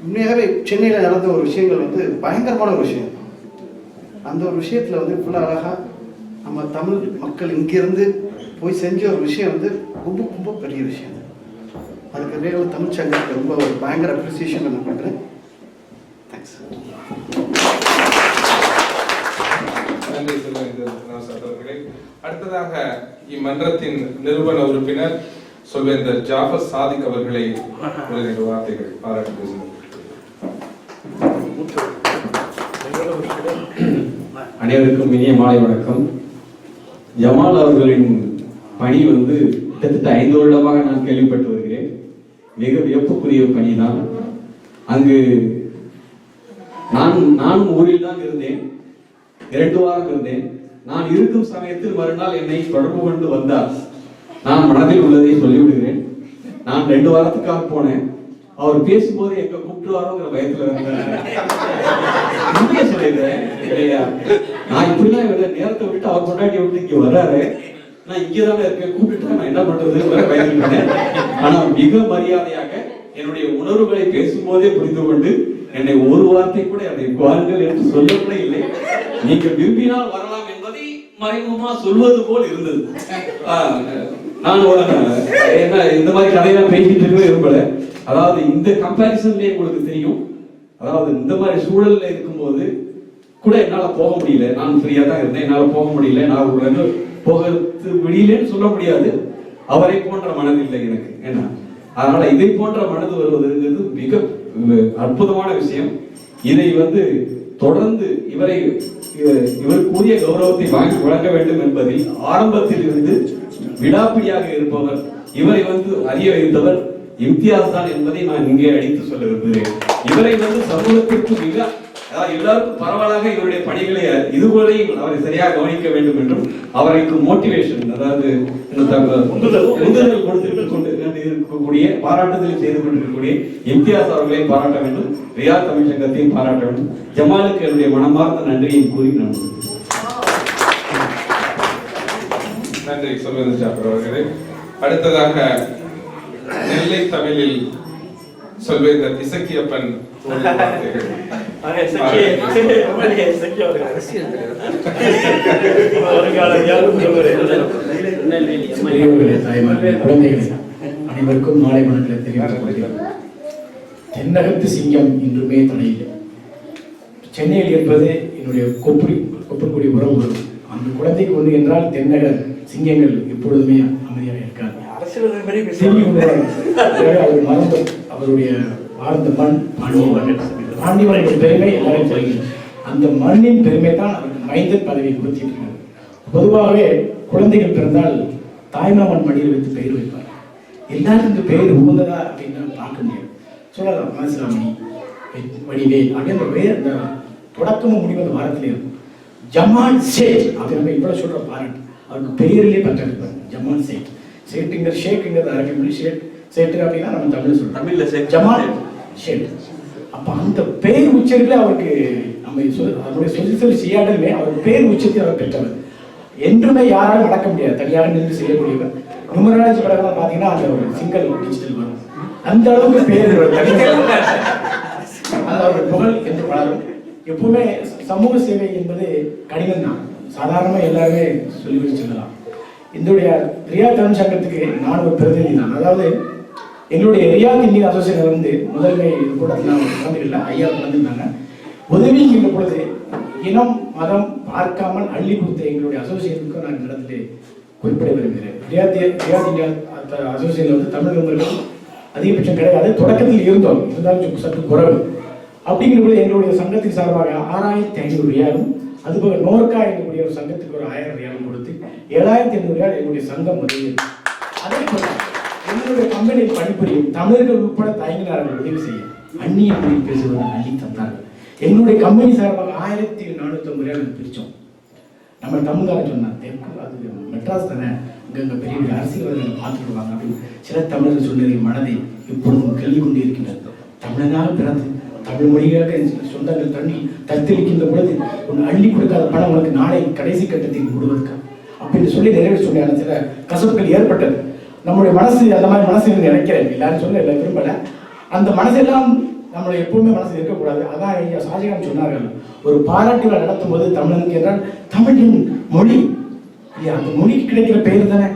உண்மையாகவே சென்னையில் நடந்த ஒரு விஷயங்கள் வந்து பயங்கரமான ஒரு விஷயம். அந்த ஒரு விஷயத்தில் வந்து இவ்வளோ அழகாக நம்ம தமிழ் மக்கள் இங்கேருந்து போய் செஞ்ச ஒரு விஷயம் வந்து ரொம்ப ரொம்ப பெரிய விஷயம். அதுக்கு ரியல் தமிழ் சங்கத்துக்கு ரொம்ப ஒரு பயங்கர அப்ரிசியேஷன் நான் பண்ணுறேன். தேங்க்ஸ். அடுத்ததாக இம்மன்றத்தின் நிறுவன உறுப்பினர் சொல்வேந்தர் ஜாஃபர் சாதிக் அவர்களை ஒரு வார்த்தைகள் பாராட்டு பேசுகிறார். அனைவருக்கும் இனிய மாலை வணக்கம். ஜமால் அவர்களின் பணி வந்து கிட்டத்தட்ட 5 வருடமாக நான் கேள்விப்பட்டு வருகிறேன். மிக வியப்புக்குரிய பணி தான். அங்கு நானும் ஊரில் தான் இருந்தேன். 2 வாரம் இருந்தேன். நான் இருக்கும் சமயத்தில் மறுநாள் என்னை தொடர்பு கொண்டு வந்தார். நான் மனதில் உள்ளதை சொல்லிவிடுகிறேன். நான் 2 வாரத்துக்காக போனேன். அவர் பேசும்போது எங்க கூப்பிட்டுவாரோங்கிற பயத்துல உண்மையை சொல்லிடுறேன் இல்லையா. நான் இப்படிலாம் நேரத்தை விட்டு அவர் கொண்டாடி விட்டு இங்க வர்றாரு, நான் இங்கதானே இருக்கேன், கூப்பிட்டு நான் என்ன பண்றது பயந்துட்டேன். ஆனா மிக மரியாதையாக என்னுடைய உணர்வுகளை பேசும்போதே புரிந்து கொண்டு என்னை ஒரு வார்த்தை கூட என்னை வாருங்கள் என்று சொல்லக்கூட இல்லை. நீங்கள் விரும்பினால் வரலாம் என்பதை மறைமுகமா சொல்வது போல் இருந்தது. நான் என்ன இந்த மாதிரி கதையெல்லாம் பேசிட்டு இருக்கவே விரும்பல. அதாவது இந்த கம்பேரிசன்லயே உங்களுக்கு தெரியும். அதாவது இந்த மாதிரி சூழல்ல இருக்கும்போது கூட என்னால போக முடியல. நான் ஃப்ரீயா தான் இருந்தேன். என்னால போக முடியல. நான் போகிறது முடியலன்னு சொல்ல முடியாது. அவரை போன்ற மனது இல்லை எனக்கு. ஏன்னா அதனால இதை போன்ற மனது வருவதுங்கிறது மிக அற்புதமான விஷயம். இதை வந்து தொடர்ந்து இவருக்குரிய கௌரவத்தை வாங்கி வழங்க வேண்டும் என்பதில் ஆரம்பத்தில் இருந்து விடாப்பிடியாக இருப்பவர், இவரை வந்து அறிய வைத்தவர் இம்தியாஸ் தான் என்பதை நான் இங்கே அடித்து சொல்ல விரும்புகிறேன். இவரை வந்து சமூகத்திற்கு மிக எல்லாருக்கும் பரவலாக இவருடைய பணிகளை இதுவரையும் அவரை சரியாக கவனிக்க வேண்டும் என்றும் அவருக்கு மோட்டிவேஷன், அதாவது உந்துதல் கொடுத்து இருக்கக்கூடிய பாராட்டுதல் செய்து கொண்டிருக்கக்கூடிய இம்தியாஸ் அவர்களை பாராட்ட வேண்டும். ரியாத் தமிழ் சங்கத்தையும் பாராட்ட வேண்டும். ஜமாலுக்கு என்னுடைய மனமார்ந்த நன்றியை கூறி நான் நன்றி சொல்வேந்தர் ஜாஃபர் அவர்களே. அடுத்ததாக நெல்லை தமிழில் சொல்வேந்தர் இசக்கியப்பன் அனைவருக்கும் மாலை வணக்கங்களை தெரிவித்துக் கொள்கிறேன். தென்னகத்து சிங்கம் இன்றுமே தடையில்லை. சென்னையில் இருப்பது என்னுடைய கொப்புக்குடி உறவு. அந்த குழந்தைக்கு ஒன்று என்றால் தென்னக சிங்கங்கள் எப்பொழுதுமே அமைதியாக இருக்காது. அவர் மறந்து அவருடைய வாழ்ந்த மண் பாண்டியவரின் பெருமை எல்லாரும் தெரியும். அந்த மண்ணின் பெருமை தான் அவருக்கு மைந்தன் பதவி கொடுத்திருக்கிறது. பொதுவாகவே குழந்தைகள் பிறந்தால் தாய்மாமன் மடியில் வைத்து பெயர் வைப்பார். எல்லாருக்கும் இந்த பெயர் உகந்ததா அப்படின்னு பார்க்க முடியாது. சொல்லலாம் மனசிலாமணி, வடிவேல் அப்படின்ற பெயர் அந்த தொடக்கமும் முடிவது வாரத்திலே இருக்கும். ஜமால் சேட் அப்படி நம்ம இவ்வளவு சொல்ற பாராட்டு அவருக்கு பெயரிலே பற்றிருப்பார். ஜமால் சேட், சேட்டுங்கிற ஷேக்குங்கிறது அரபி மொழி, சேட்டு அப்படின்னா நம்ம தமிழ் சொல்றோம். தமிழ்ல ஜமால் ஷேட். அப்ப அந்த பெயர் உச்சரிப்பில் அவருக்கு நம்ம அவருடைய சொல்லி செய்யாடலுமே அவர் பெயர் உச்சத்தை அவர் பெற்றவர். என்றுமே யாராலும் நடக்க முடியாது, தனியாக நின்று செய்யக்கூடியவர். நியூமராலஜி படங்கள்லாம் பார்த்தீங்கன்னா அந்த ஒரு சிங்கிள் டிஜிட்டல் வரும். அந்த அளவுக்கு பெயர் அந்த ஒரு புகழ் என்று வளரும். எப்பவுமே சமூக சேவை என்பது கடினம் தான், சாதாரணமாக எல்லாருமே சொல்லிவிட்டு சொல்லலாம். இதனுடைய ரியாத் தமிழ் சங்கத்துக்கு நான் ஒரு பிரதிநிதி தான். அதாவது எங்களுடைய ரியாத் இந்தியன் அசோசியேஷன் வந்து முதன்மை கூட்டத்தில் நான் கலந்துக்கல, ஐயா கலந்துருந்தாங்க. உதவிங்கிற பொழுது இனம் மதம் பார்க்காமல் அள்ளி கொடுத்த எங்களுடைய அசோசியேஷனுக்கு நான் இந்த இடத்துல குறிப்பிட விரும்புகிறேன். ரியாத் அசோசியேஷன் வந்து தமிழ் நண்பர்கள் அதிகபட்சம் கிடையாது, தொடக்கத்தில் இருந்தோம், இருந்தாலும் சற்று குறைவு. அப்படிங்கிற பொழுது எங்களுடைய சங்கத்தின் சார்பாக 6500 ரியாலும், அதுபோக நோர்கா எங்களுடைய ஒரு சங்கத்துக்கு ஒரு 1000 ரியாலும் கொடுத்து 7500 ரியால் எங்களுடைய சங்கம் உதவியது. அதே போல எங்களுடைய கம்பெனியில் பணிபுரியும் தமிழர்கள் உட்பட தயங்கினார்கள் உதவி செய்ய, அந்நிய மொழியில் பேசுவதை அள்ளி தந்தார்கள். எங்களுடைய கம்பெனி சார்பாக 1450 ரியால் பிரித்தோம். நம்ம தமிழ்காரன் சொன்னான், அது மெட்ராஸ் தானே, இங்கே பெரிய பெரிய அரசியல்வாதிகள் பார்த்துடுவாங்க அப்படின்னு சில தமிழர்கள் சொன்னதை மனதை இப்பொழுதும் கேள்வி கொண்டு இருக்கின்றது. தமிழனாக பிறந்து தமிழ் மொழியாக சொந்தங்கள் தண்ணி தத்தளிக்கின்ற பொழுது ஒன்று அள்ளி கொடுக்காத பணம் உனக்கு நாளை கடைசி கட்டத்தில் விடுவதற்கா அப்படின்னு சொல்லி நிறைவு சொன்ன சில கசப்புகள் ஏற்பட்டது. நம்முடைய மனசு அந்த மாதிரி மனசு நினைக்கிறேன், எல்லாரும் சொல்ல இல்லை விரும்பலை. அந்த மனசெல்லாம் நம்மளை எப்பவுமே மனசு இருக்கக்கூடாது. அதான் ஐயா ஷாஜகான் சொன்னார்கள், ஒரு பாராட்டு விழா நடத்தும் போது தமிழனுக்கு என்றால் தமிழின் மொழி, அந்த மொழிக்கு கிடைக்கிற பெயர் தானே.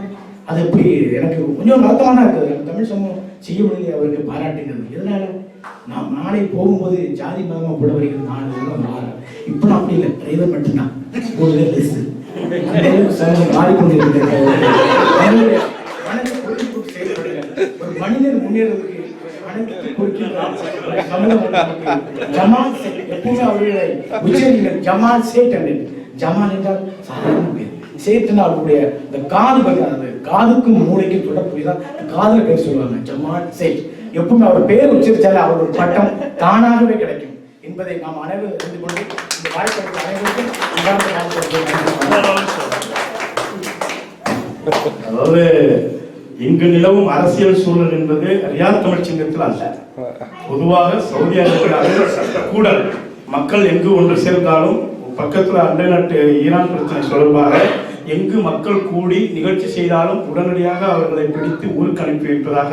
அது எப்படி எனக்கு கொஞ்சம் வருத்தமான இருக்குது. தமிழ் சமூகம் செய்ய முடியல அவருக்கு பாராட்டுகிறது. எதனால நான் நாளை போகும்போது ஜாதி மதமாக போட வருகிறது 4 இப்போ நான் அப்படி இல்லை, டிரைவர் மட்டும்தான் ஒரு லெஸ் மாறிக்கொண்டிருக்கிறது. ஒரு மனிதன் முன்னேறதுக்கு ஜமால் எப்பவுமே அவர்களை உச்சரிங்கள் ஜமால் சேட் என்று. ஜமால் என்றால் சாதாரண பேர், சேட்டுன்னா அவருடைய இந்த காது அந்த காதுக்கும் மூளைக்கும் தொடர்புதான் காதல பேர் சொல்லுவாங்க, ஜமால் சேட். எப்பவுமே அவர் பேர் உச்சரிச்சாலே அவர் ஒரு பட்டம் தானாகவே கிடைக்கும் என்பதை நாம் அனைவரும் தெரிந்து கொண்டு இந்த வாய்ப்பு அனைவருக்கும் அதாவது இங்கு நிலவும் அரசியல் சூழல் என்பது ரியாத் தமிழ் சின்னத்தில் அல்ல, பொதுவாக சவுதி அரேபியாவில் கூட மக்கள் எங்கு ஒன்று சேர்ந்தாலும் பக்கத்தில் அண்டை நாட்டு ஈரான் பிரச்சனை தொடர்பாக எங்கு மக்கள் கூடி நிகழ்ச்சி செய்தாலும் உடனடியாக அவர்களை பிடித்து ஊருக்கு அனுப்பி வைப்பதாக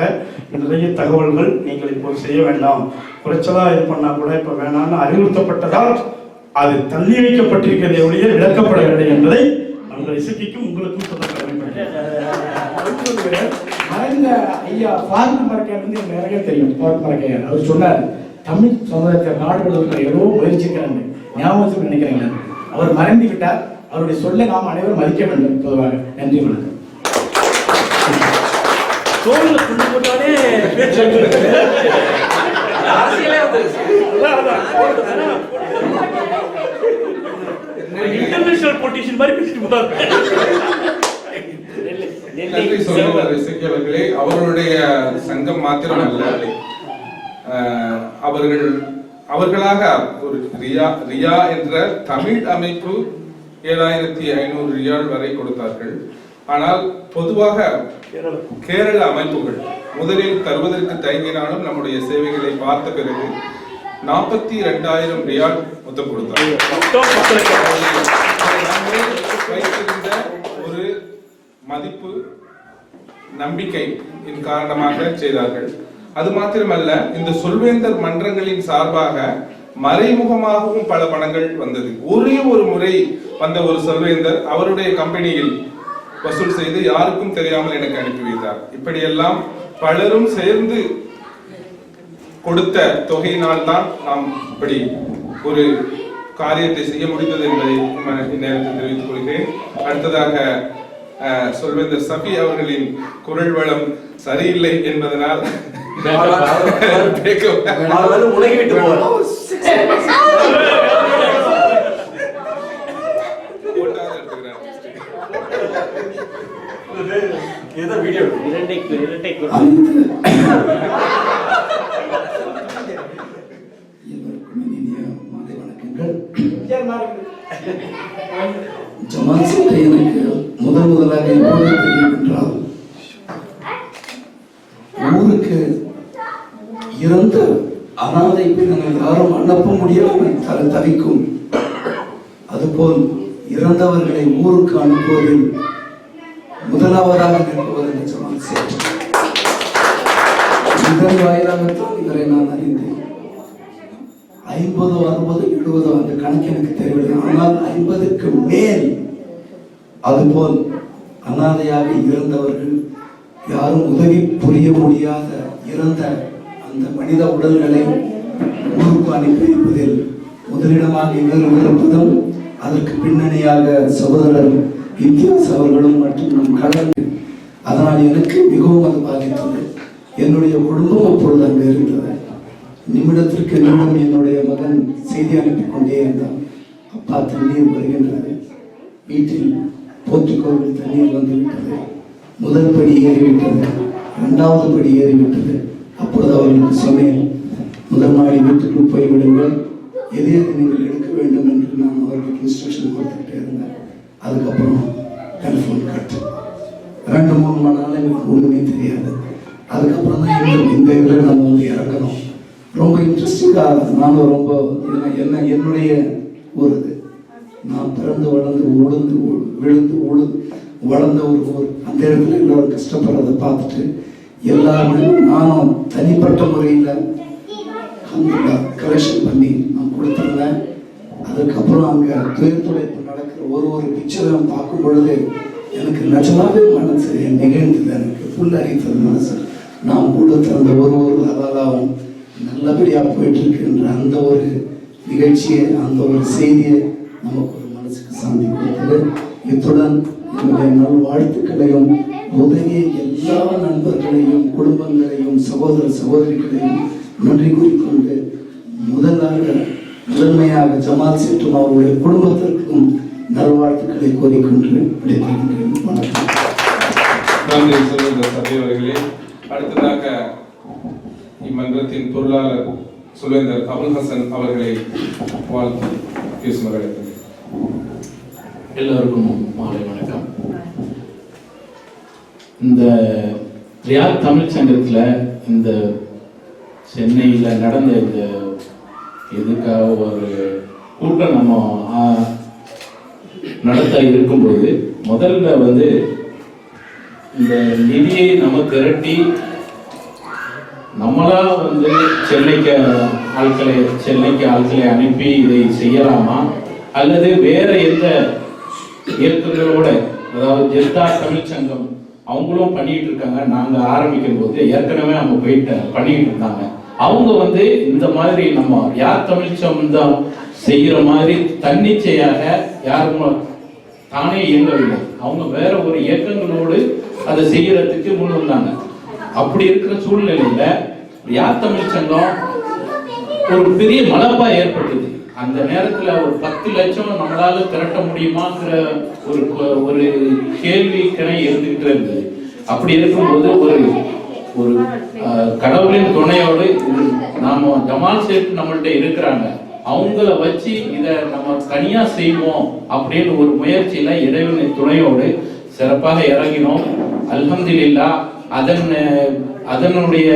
நிறைய தகவல்கள் நீங்கள் இப்போது செய்ய வேண்டாம், குறைச்சலா இது பண்ணா கூட இப்ப வேணாம்னு அறிவுறுத்தப்பட்டதால் அது தள்ளி வைக்கப்பட்டிருக்கிறதை ஒழிய விளக்கப்படவில்லை என்பதை அந்த இசைக்கும் உங்களுக்கும் சொல்ல மறைந்த ஐயா ஃபாரூக் மரக்கையார் வந்து நிறைய தெரியும். ஃபாரூக் மரக்கையார் அவர் சொன்னார், தமிழ் சமுதாயத்தை நாடுகளுக்கு எவ்வளோ முயற்சிக்கிறாங்க, ஞாபகத்துக்கு நினைக்கிறேங்க. அவர் மறைந்து விட்டார், அவருடைய சொல்லை நாம் அனைவரும் மதிக்க வேண்டும். பொதுவாக நன்றி வணக்கம். இன்டர்நேஷனல் பொலிட்டிஷியன் மாதிரி பேசிட்டு போறாங்க. நன்றி சொல்லுவார் இசைக்கவர்களே. அவர்களுடைய சங்கம் மாத்திரமல்ல, அவர்களாக ஒரு ரியா என்ற தமிழ் அமைப்பு 7500 ரியால் வரை கொடுத்தார்கள். ஆனால் பொதுவாக கேரள அமைப்புகள் முதலில் தருவதற்கு தயங்கினாலும் நம்முடைய சேவைகளை பார்த்த பிறகு 42,000 ரியால் மொத்தம் கொடுத்தார்கள். வைத்திருந்த ஒரு மதிப்பு நம்பிக்கை காரணமாக செய்தார்கள். அது மாத்திரமல்ல, இந்த சொல்வேந்தர் மன்றங்களின் சார்பாக மறைமுகமாகவும் பல பணங்கள் வந்தது. ஒரே ஒரு முறை வந்த ஒரு சொல்வேந்தர் அவருடைய கம்பெனியில் வசூல் செய்து யாருக்கும் தெரியாமல் எனக்கு அனுப்பி வைத்தார். இப்படியெல்லாம் பலரும் சேர்ந்து கொடுத்த தொகையினால் தான் நாம் இப்படி ஒரு காரியத்தை செய்ய முடிந்தது என்பதை நேரத்தில் தெரிவித்துக் கொள்கிறேன். அடுத்ததாக சொல்வேந்தர் சபி அவர்களின் குரல் வளம் சரியில்லை என்பதனால் ஜமால் சேட்டை எனக்கு முதலாக எப்பொழுது தெரியும் என்றால், ஊருக்கு இறந்த அனாதை பிள்ளைகள் யாரும் அனுப்ப முடியாமல் தவிக்கும், அதுபோல் இறந்தவர்களை ஊருக்கு அனுப்புவதில் முதலாவதாக நிற்பவர் இந்த ஜமால் சேட்டை. இதன் வாயிலாகத்தான் இவரை நான் அறிந்தேன். 50, 60, 70 அந்த கணக்கு எனக்கு தெரியவில்லை. ஆனால் 50க்கு மேல் அதுபோல் அனாதையாக இருந்தவர்கள், யாரும் உதவி புரிய முடியாத இறந்த அந்த மனித உடல்களை ஊருக்கு அனுப்பி வைப்பதில் முதலிடமாக இவர் இருப்பதும் அதற்கு பின்னணியாக சகோதரர் இந்தியாஸ் அவர்களும் மற்றும் நம் கலந்து, அதனால் எனக்கு மிகவும் அது பாதித்தது. என்னுடைய குடும்பம் அப்பொழுது அங்கே இருந்தது. நிமிடத்திற்கு நிமிடம் என்னுடைய மகன் செய்தி அனுப்பி கொண்டே இருந்தான். அப்பா, தண்ணீர் வருகின்றது, வீட்டில் போர்த்துக்கோவில் தண்ணீர் வந்துவிட்டது, முதல் படி ஏறிவிட்டது, இரண்டாவது படி ஏறிவிட்டது. அப்பொழுது அவர்களுக்கு சொன்னேன், முதல் மாடி வீட்டுக்குள் போய்விடுங்கள், எது நீங்கள் எடுக்க வேண்டும் என்று நான் அவர்களுக்கு இன்ஸ்ட்ரக்ஷன் கொடுத்துக்கிட்டே இருந்தேன். அதுக்கப்புறம் டெலிஃபோன் கட். 2-3 மணி நாள் எனக்கு ஒன்றுமே தெரியாது. அதுக்கப்புறம் தான் இந்த இதில் நம்ம வந்து இறக்கணும். ரொம்ப இன்ட்ரெஸ்டிங்காக நானும் ரொம்ப என்னுடைய ஒரு இது, நான் பிறந்து வளர்ந்து விழுந்து வளர்ந்த ஒரு ஊர், அந்த இடத்துல எல்லோரும் கஷ்டப்படுறதை பார்த்துட்டு எல்லாருமே நானும் தனிப்பட்ட முறையில் கலெக்ஷன் பண்ணி நான் கொடுத்துருந்தேன். அதுக்கப்புறம் அங்கே துயர்துடைப்பு நடக்கிற ஒரு பிக்சரையும் பார்க்கும் பொழுது எனக்கு நிஜமாவே மனசு நிகழ்ந்தது, எனக்கு புல்லரித்தது மனசு. நாம் கொடுத்த அந்த ஒரு அதாலும் நல்லபடியாக போயிட்டு இருக்கின்ற அந்த ஒரு நிகழ்ச்சியை, அந்த ஒரு செய்தியை நமக்கு ஒரு மனசுக்கு சாந்தி கொடுத்தது. இத்துடன் என்னுடைய நல்வாழ்த்துக்களையும் உதவிய எல்லா நண்பர்களையும் குடும்பங்களையும் சகோதர சகோதரிகளையும் நன்றி கூறிக்கொண்டு முதன்மையாக ஜமால் சேட்டும் அவருடைய குடும்பத்திற்கும் நல்வாழ்த்துக்களை கோரிக்கொண்டு விடைபெறுகின்றேன். வணக்கம். நன்றி சொல்லுங்கள் சபையவர்களே. அடுத்ததாக இம்மன்றத்தின் பொருளாளர் சுல்வேந்தர் அபுல் ஹசன் அவர்களை வாழ்த்து பேசுமாறு. எல்லோருக்கும் மாலை வணக்கம். இந்த ரியாத் தமிழ் சங்கத்தில் இந்த சென்னையில் நடந்த இந்த இதுக்காக ஒரு கூட்டம் நம்ம நடத்த இருக்கும்போது முதல்ல வந்து இந்த நிதியை நம்ம திரட்டி நம்மளா வந்து சென்னைக்கு ஆட்களை அனுப்பி இதை செய்யலாமா, அல்லது வேற எந்த இயக்கங்களோட, அதாவது ஜெத்தா தமிழ் சங்கம் அவங்களும் பண்ணிட்டு இருக்காங்க. நாங்க ஆரம்பிக்கும் போது ஏற்கனவே அவங்க பண்ணிட்டு இருந்தாங்க. அவங்க வந்து இந்த மாதிரி நம்ம யார் தமிழ் சங்கம் செய்யற மாதிரி தன்னிச்சையாக யாரும் தானே இயங்கவில்லை. அவங்க வேற ஒரு இயக்கங்களோடு அதை செய்யறதுக்கு முன் வந்தாங்க. அப்படி இருக்கிற சூழ்நிலையில யார் தமிழ் சங்கம் ஒரு பெரிய மலப்பா ஏற்பட்டது. அந்த நேரத்துல ஒரு 10 லட்சம் நம்மளால திரட்ட முடியுமாங்கிற ஒரு கேள்வி கிணை இருந்துகிட்டு இருந்தது. அப்படி இருக்கும்போது ஒரு கடவுளின் துணையோடு நாம ஜமால் சேட் நம்மள்ட்ட இருக்கிறாங்க, அவங்கள வச்சு இதை நம்ம தனியா செய்வோம் அப்படின்னு ஒரு முயற்சியில இறைவனின் துணையோடு சிறப்பாக இறங்கினோம். அல்ஹம்துலில்லாஹ் அதனுடைய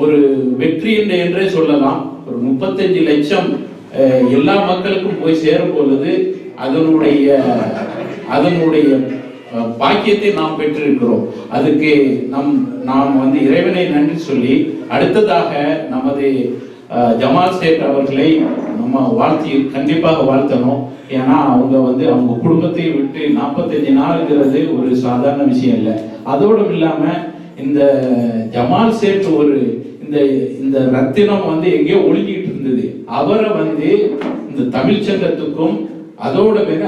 ஒரு வெற்றி என்றே சொல்லலாம். ஒரு 35 லட்சம் எல்லா மக்களுக்கும் போய் சேரும் பொழுது அதனுடைய பாக்கியத்தை நாம் பெற்றிருக்கிறோம். அதுக்கு நாம் வந்து இறைவனை நன்றி சொல்லி, அடுத்ததாக நமது ஜமால் சேட் அவர்களை நம்ம கண்டிப்பாக வாழ்த்தணும். ஏன்னா அவங்க வந்து அவங்க குடும்பத்தை விட்டு 45 நாளுங்கிறது ஒரு சாதாரண விஷயம் இல்லை. அதோடும் இல்லாம இந்த ஜமால் சேட் இந்த ரத்தினம் வந்து எங்கேயோ ஒழுங்கிட்டு இருந்தது. அவரை வந்து இந்த தமிழ் சங்கத்துக்கும் அதோட பிறகு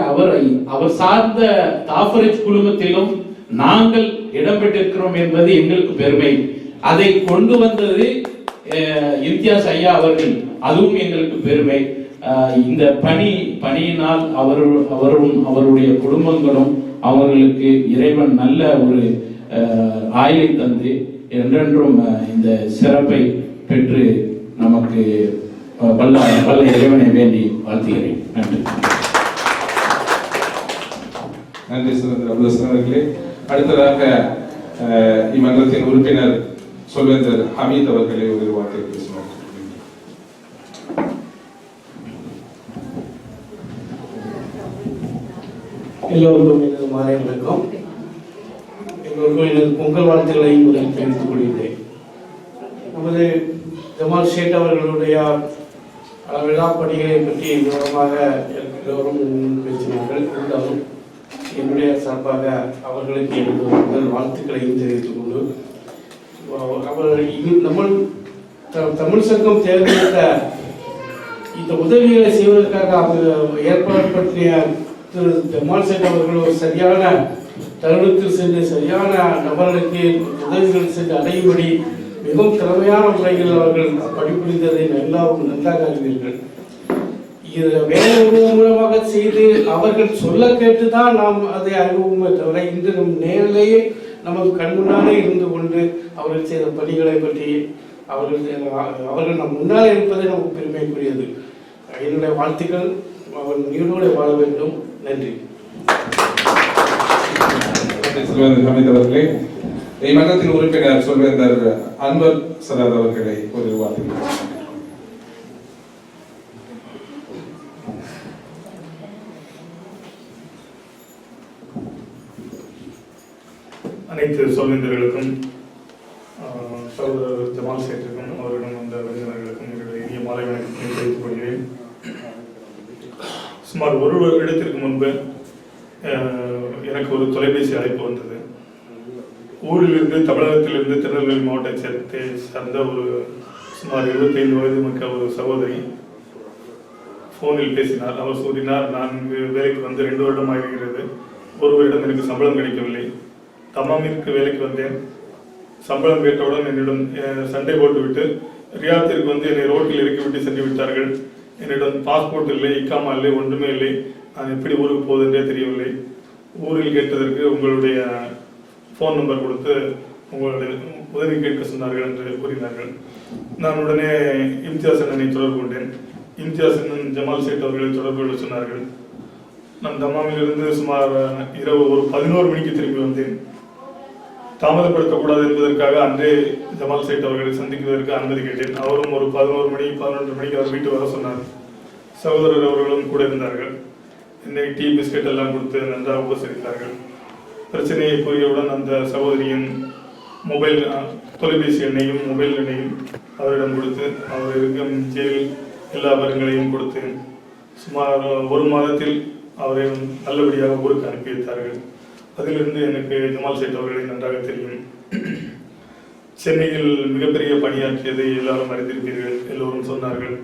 அவர் சார்ந்த தாஃபரேஜ் குழுமத்திலும் நாங்கள் இடம்பெற்றிருக்கிறோம் என்பது எங்களுக்கு பெருமை. அதை கொண்டு வந்தது இம்தியாஸ் ஐயா அவர்கள், அதுவும் எங்களுக்கு பெருமை. இந்த பணியினால் அவரும் அவருடைய குடும்பங்களும் அவர்களுக்கு இறைவன் நல்ல ஒரு ஆயுளை தந்து என்றென்றும் இந்த சிறப்பை பெற்று நமக்கு வல்ல இறைவனை வேண்டி வாழ்த்துகிறேன். நன்றி. நன்றி அவர்களே. அடுத்ததாக இம்மன்றத்தின் உறுப்பினர் சொல்வேந்தர் ஹமீத் அவர்களை ஒரு வார்த்தை பேசுவார். எல்லோருக்கும் எனது மாலை வணக்கம். எல்லோருக்கும் எனது பொங்கல் வாழ்த்துக்களை முதலில் தெரிவித்துக் கொள்கிறேன். நமது ஜமால் சேட் அவர்களுடைய விழா பணிகளை பற்றி விவரமாக எல்லோரும் பேசினார்கள். இருந்தாலும் என்னுடைய சார்பாக அவர்களுக்கு எனது முதல் வாழ்த்துக்களையும் தெரிவித்துக் கொண்டு, தமிழ் சங்கம் தேர்ந்தெடுத்த இந்த உதவிகளை செய்வதற்காக அவர் ஏற்பாடு பற்றிய திரு ஜமால் சேட் அவர்கள் ஒரு சரியான தருணத்தில் சென்று சரியான நபர்களுக்கு உதவிகள் சென்று அடையும்படி மிகவும் திறமையான முறையில் அவர்கள் பணிபுரிந்ததை எல்லாரும் நன்றாக அறிவீர்கள். இது வேலை மூலமாக செய்து அவர்கள் சொல்ல கேட்டுதான் நாம் அதை அறிவோமே தவிர இன்று நம் நேரிலேயே நமக்கு கண்முன்னாலே இருந்து கொண்டு அவர்கள் செய்த பணிகளை பற்றி அவர்கள் நம் முன்னாலே இருப்பதே நமக்கு பெருமைக்குரியது. என்னுடைய வாழ்த்துக்கள். அவர் நீரோடு வாழ வேண்டும். நன்றி. ஹமீத் அவர்களே, இம்மன்றத்தின் உறுப்பினர் சொல்வேந்தர் அன்வர் சதாத் அவர்களை ஒரு வார்த்தை. அனைத்து சொல்வேந்தர்களுக்கும் சகோதரர் ஜமால் சேட்டுக்கும் அவரிடம் வந்த விருந்தினர்களுக்கும் என்னுடைய இனிய மாலை வணக்கத்தை தெரிவித்துக் கொள்கிறேன். சுமார் ஒரு வருடத்திற்கு முன்பு எனக்கு ஒரு தொலைபேசி அழைப்பு வந்தது. ஊரிலிருந்து தமிழகத்திலிருந்து திருநெல்வேலி மாவட்டத்தை சார்ந்த ஒரு சுமார் 25 வயது மிக்க ஒரு சகோதரி போனில் பேசினார். அவர் கூறினார், நான் வேலைக்கு வந்து 2 வருடம் ஆகிறது. ஒரு வருடம் எனக்கு சம்பளம் கிடைக்கவில்லை. தமாமிற்கு வேலைக்கு வந்தேன். சம்பளம் கேட்டவுடன் என்னிடம் சண்டை போட்டுவிட்டு ரியாத்திற்கு வந்து என்னை ரோட்டில் இறக்கிவிட்டு சென்று விட்டார்கள். என்னிடம் பாஸ்போர்ட் இல்லை, இக்காமா இல்லை, ஒன்றுமே இல்லை. நான் எப்படி ஊருக்கு போவதென்றே தெரியவில்லை. ஊரில் கேட்டதற்கு உங்களுடைய ஃபோன் நம்பர் கொடுத்து உங்களுடைய உதவி கேட்க சொன்னார்கள் என்று கூறினார்கள். நான் உடனே இம்தியாஸ் அண்ணனை தொடர்பு கொண்டேன். இம்தியாஸ் அண்ணன் ஜமால் சேட் அவர்களை தொடர்பு கொள்ள சொன்னார்கள். நான் தமாமிலிருந்து சுமார் இரவு ஒரு 11 மணிக்கு திரும்பி வந்தேன். தாமதப்படுத்தக்கூடாது என்பதற்காக அன்றே ஜமால் சேட் அவர்களை சந்திக்குவதற்கு அனுமதி கேட்டேன். அவரும் ஒரு 11 மணி 11:30 மணிக்கு அவர் வீட்டு வர சொன்னார். சகோதரர் அவர்களும் கூட இருந்தார்கள். என்னை டீ பிஸ்கட் எல்லாம் கொடுத்து நன்றாக உபசரித்தார்கள். பிரச்சனையை கூறியவுடன் அந்த சகோதரியின் மொபைல் தொலைபேசி எண்ணையும் மொபைல் எண்ணையும் அவரிடம் கொடுத்து அவர் இருக்கும் ஜெயில் எல்லா விவரங்களையும் கொடுத்து சுமார் 1 மாதத்தில் அவரை நல்லபடியாக ஊருக்கு அனுப்பி வைத்தார்கள். அதிலிருந்து எனக்கு ஜமால் சேட் அவர்களை நன்றாக தெரியும். சென்னையில் மிகப்பெரிய பணியாற்றியதை எல்லாரும் அறிந்திருப்பீர்கள், எல்லோரும் சொன்னார்கள்.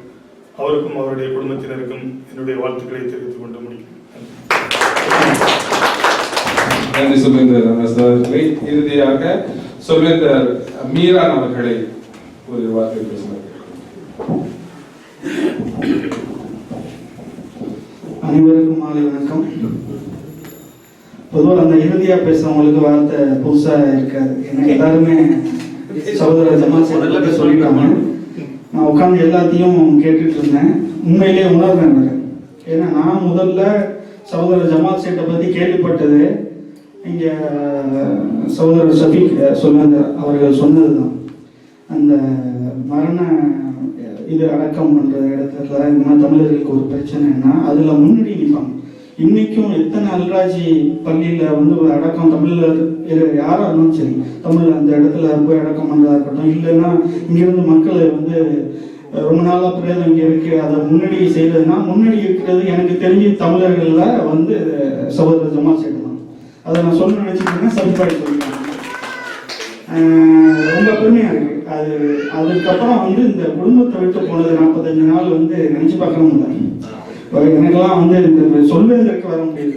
அவருக்கும் அவருடைய குடும்பத்தினருக்கும் என்னுடைய வாழ்த்துக்களை தெரிவித்துக் கொண்டு முடிக்கிறேன். நன்றி சொல்வேந்தர். இறுதியாக சொல்வேந்தர் மீரான் அவர்களை ஒரு வார்த்தை பேசுவார்கள். அனைவருக்கும் மாலை வணக்கம். பொதுவாக அந்த இறுதியா பேசுறவங்களுக்கு வார்த்தை புதுசா இருக்காது. எனக்கு எல்லாருமே சகோதரர் ஜமால் சேட் சொல்லிட்டாங்க. நான் உட்காந்து எல்லாத்தையும் கேட்டுட்டு இருந்தேன். உண்மையிலேயே உணர்றேன். ஏன்னா நான் முதல்ல சகோதரர் ஜமால் சேட்டை பத்தி கேள்விப்பட்டது இங்க சகோதரர் ஷபீக் சொல்வேந்தர் அவர்கள் சொன்னதுதான். அந்த மரண இது அடக்கம் பண்ற இடத்துல இந்த மாதிரி தமிழர்களுக்கு ஒரு பிரச்சனைன்னா அதுல முன்னாடி நிற்பாங்க. இன்னைக்கும் எத்தனை அல்ராஜி பள்ளியில வந்து ஒரு அடக்கம் தமிழ்ல யாரா இருந்தாலும் சரி, தமிழ்ல அந்த இடத்துல போய் அடக்கம் பண்றதா இருக்கட்டும், இல்லைன்னா இங்கிருந்து மக்களை வந்து ரொம்ப நாளா பிரேதம் இங்க இருக்கு அதை முன்னாடி செய்யறதுன்னா முன்னாடி இருக்கிறது எனக்கு தெரிஞ்சு தமிழர்கள்ல வந்து சகோதரர் ஜமால் சேட் தான். அதை நான் சொல்ல நினைச்சிட்டேன்னா சபிப்பாடி சொல்லிட்டாங்க. ரொம்ப பெருமையா இருக்கு. அதுக்கப்புறம் வந்து இந்த குடும்பத்தை விட்டு போனது 45 நாள் வந்து நினைச்சு பார்க்க முடியல. எனக்கெல்லாம் வந்து இந்த சொல்வேந்தருக்கு வர முடியாது.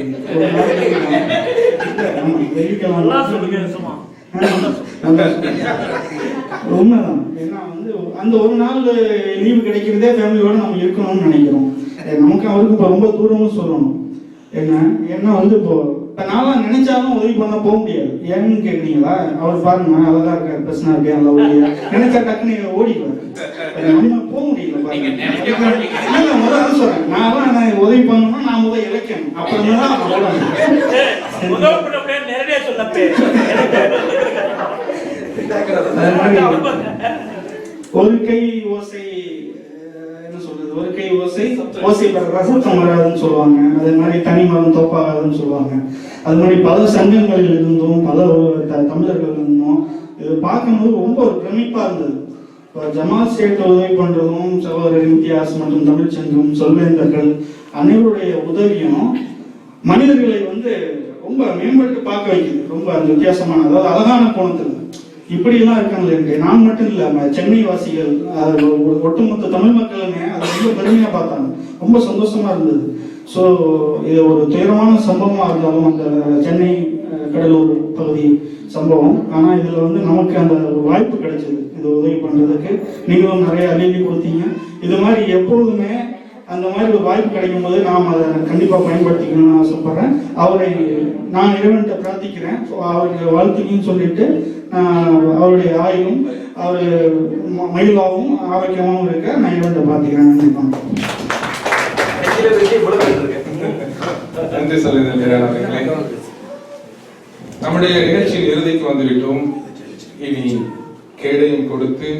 உண்மைதான். ஏன்னா வந்து அந்த ஒரு நாள் லீவு கிடைக்கிறதே ஃபேமிலியோட நம்ம இருக்கணும்னு நினைக்கிறோம். நமக்கு அவருக்கு இப்போ ரொம்ப தூரமும் சொல்லணும். ஏன்னா வந்து இப்போ நான்லாம் நினைச்சாலும் உதவி பண்ண போக முடியாது. ஏன்னு கேட்குறீங்களா? அவர் பாருங்க அழகா இருக்காரு, பிரச்சனை இருக்கு, நல்லா ஓடியா நினைச்சா டக்குன்னு ஓடிடுவாரு. நம்ம போக முடியல பாருங்க. முதல்ல சொல்றேன், நான் உதவி பண்ணணும்னா நான் முதல் இலக்கணும், அப்புறமே தான் ஒரு கை ஓசை என்ன சொல்றது, ஒரு கை ஓசை ஓசை சத்தம் வராதுன்னு சொல்லுவாங்க. அதே மாதிரி தனி மரம் தோப்பாகாதுன்னு சொல்லுவாங்க. அது மாதிரி பல சங்கங்களில் இருந்தும் பல தமிழர்கள் இருந்தும் இது பார்க்கும்போது ரொம்ப ஒரு பிரமிப்பா இருந்தது. இப்போ ஜமால் சேட் உதவி பண்றதும் சகோதரர் இம்தியாஸ் மற்றும் தமிழ்ச்சங்கம் சொல்வேந்தர்கள் அனைவருடைய உதவியும் மனிதர்களை வந்து ரொம்ப மேம்பட்டு பார்க்க வைக்குது. ரொம்ப அந்த வித்தியாசமான, அதாவது அழகான கோணத்தில் இப்படியெல்லாம் இருக்காங்களே இருக்கு. நான் மட்டும் இல்லாம சென்னை வாசிகள், ஒட்டுமொத்த தமிழ் மக்களுமே அதை ரொம்ப பெருமையா பார்த்தாங்க. ரொம்ப சந்தோஷமா இருந்தது. ஸோ இது ஒரு துயரமான சம்பவமா இருந்தாலும் அந்த சென்னை கடலூர் பகுதி சம்பவம், ஆனா இதுல வந்து நமக்கு அந்த வாய்ப்பு கிடைச்சது இது உதவி பண்றதுக்கு. நீங்களும் நிறைய அள்ளி கொடுத்தீங்க. இது மாதிரி எப்பொழுதுமே அந்த மாதிரி ஒரு வாய்ப்பு கிடைக்கும் போது நாம் அதை கண்டிப்பா பயன்படுத்திக்கணும்னு ஆசைப்படுறேன். அவரை நான் இறைவன்கிட்ட பிரார்த்திக்கிறேன். அவருக்கு வாழ்த்துக்கன்னு சொல்லிட்டு அவருடைய ஆயுளும் அவர் மயிலாவும் ஆரோக்கியமாகவும் இருக்க நான் இறைவன்கிட்ட பிரார்த்திக்கிறேன். நன்றி சொல்லுங்கள். நம்முடைய நிகழ்ச்சியின் இறுதிக்கு வந்துவிட்டோம். இனி கேடையும் கொடுத்து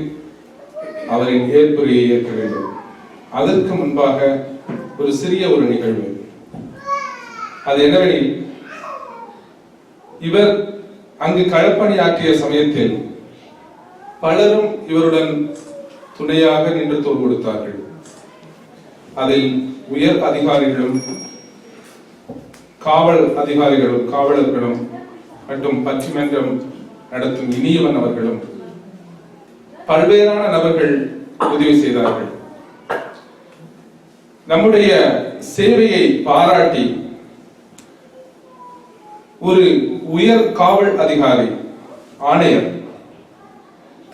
அவரின் ஏற்புரையை ஏற்க வேண்டும். அதற்கு முன்பாக ஒரு சிறிய ஒரு நிகழ்வு. அது என்னவெனில், இவர் அங்கு களப்பணியாற்றிய சமயத்தில் பலரும் இவருடன் துணையாக நின்று தோல் கொடுத்தார்கள். அதில் உயர் அதிகாரிகளும் காவல் அதிகாரிகளும் காவலர்களும் மற்றும் பட்டிமன்றம் நடத்தும் இனியவன் அவர்களும் பல்வேறான நபர்கள் உதவி செய்தார்கள். நம்முடைய சேவையை பாராட்டி ஒரு உயர் காவல் அதிகாரி ஆணையர்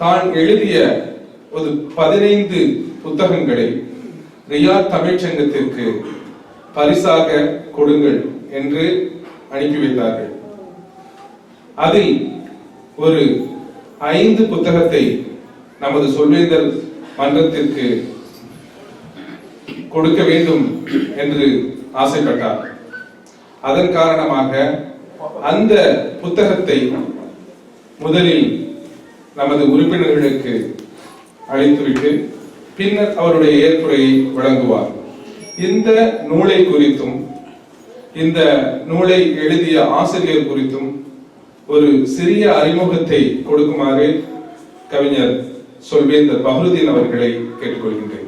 தான் எழுதிய ஒரு 15 புத்தகங்களை ரியாத் தமிழ்ச்சங்கத்திற்கு பரிசாக கொடுங்கள் என்று அனுப்பி வைத்தார்கள். அதில் ஒரு 5 புத்தகத்தை நமது சொல்வேந்தர் மன்றத்திற்கு கொடுக்க வேண்டும் என்று ஆசைப்பட்டார். அதன் காரணமாக அந்த புத்தகத்தை முதலில் நமது உறுப்பினர்களுக்கு அளித்துவிட்டு பின்னர் அவருடைய ஏற்புரையை வழங்குவார். இந்த நூலை குறித்தும் இந்த நூலை எழுதிய ஆசிரியர் குறித்தும் ஒரு சிறிய அறிமுகத்தை கொடுக்குமாறு கவிஞர் சொல்வேந்தர் பஹ்ருதீன் அவர்களை கேட்டுக்கொள்கின்றேன்.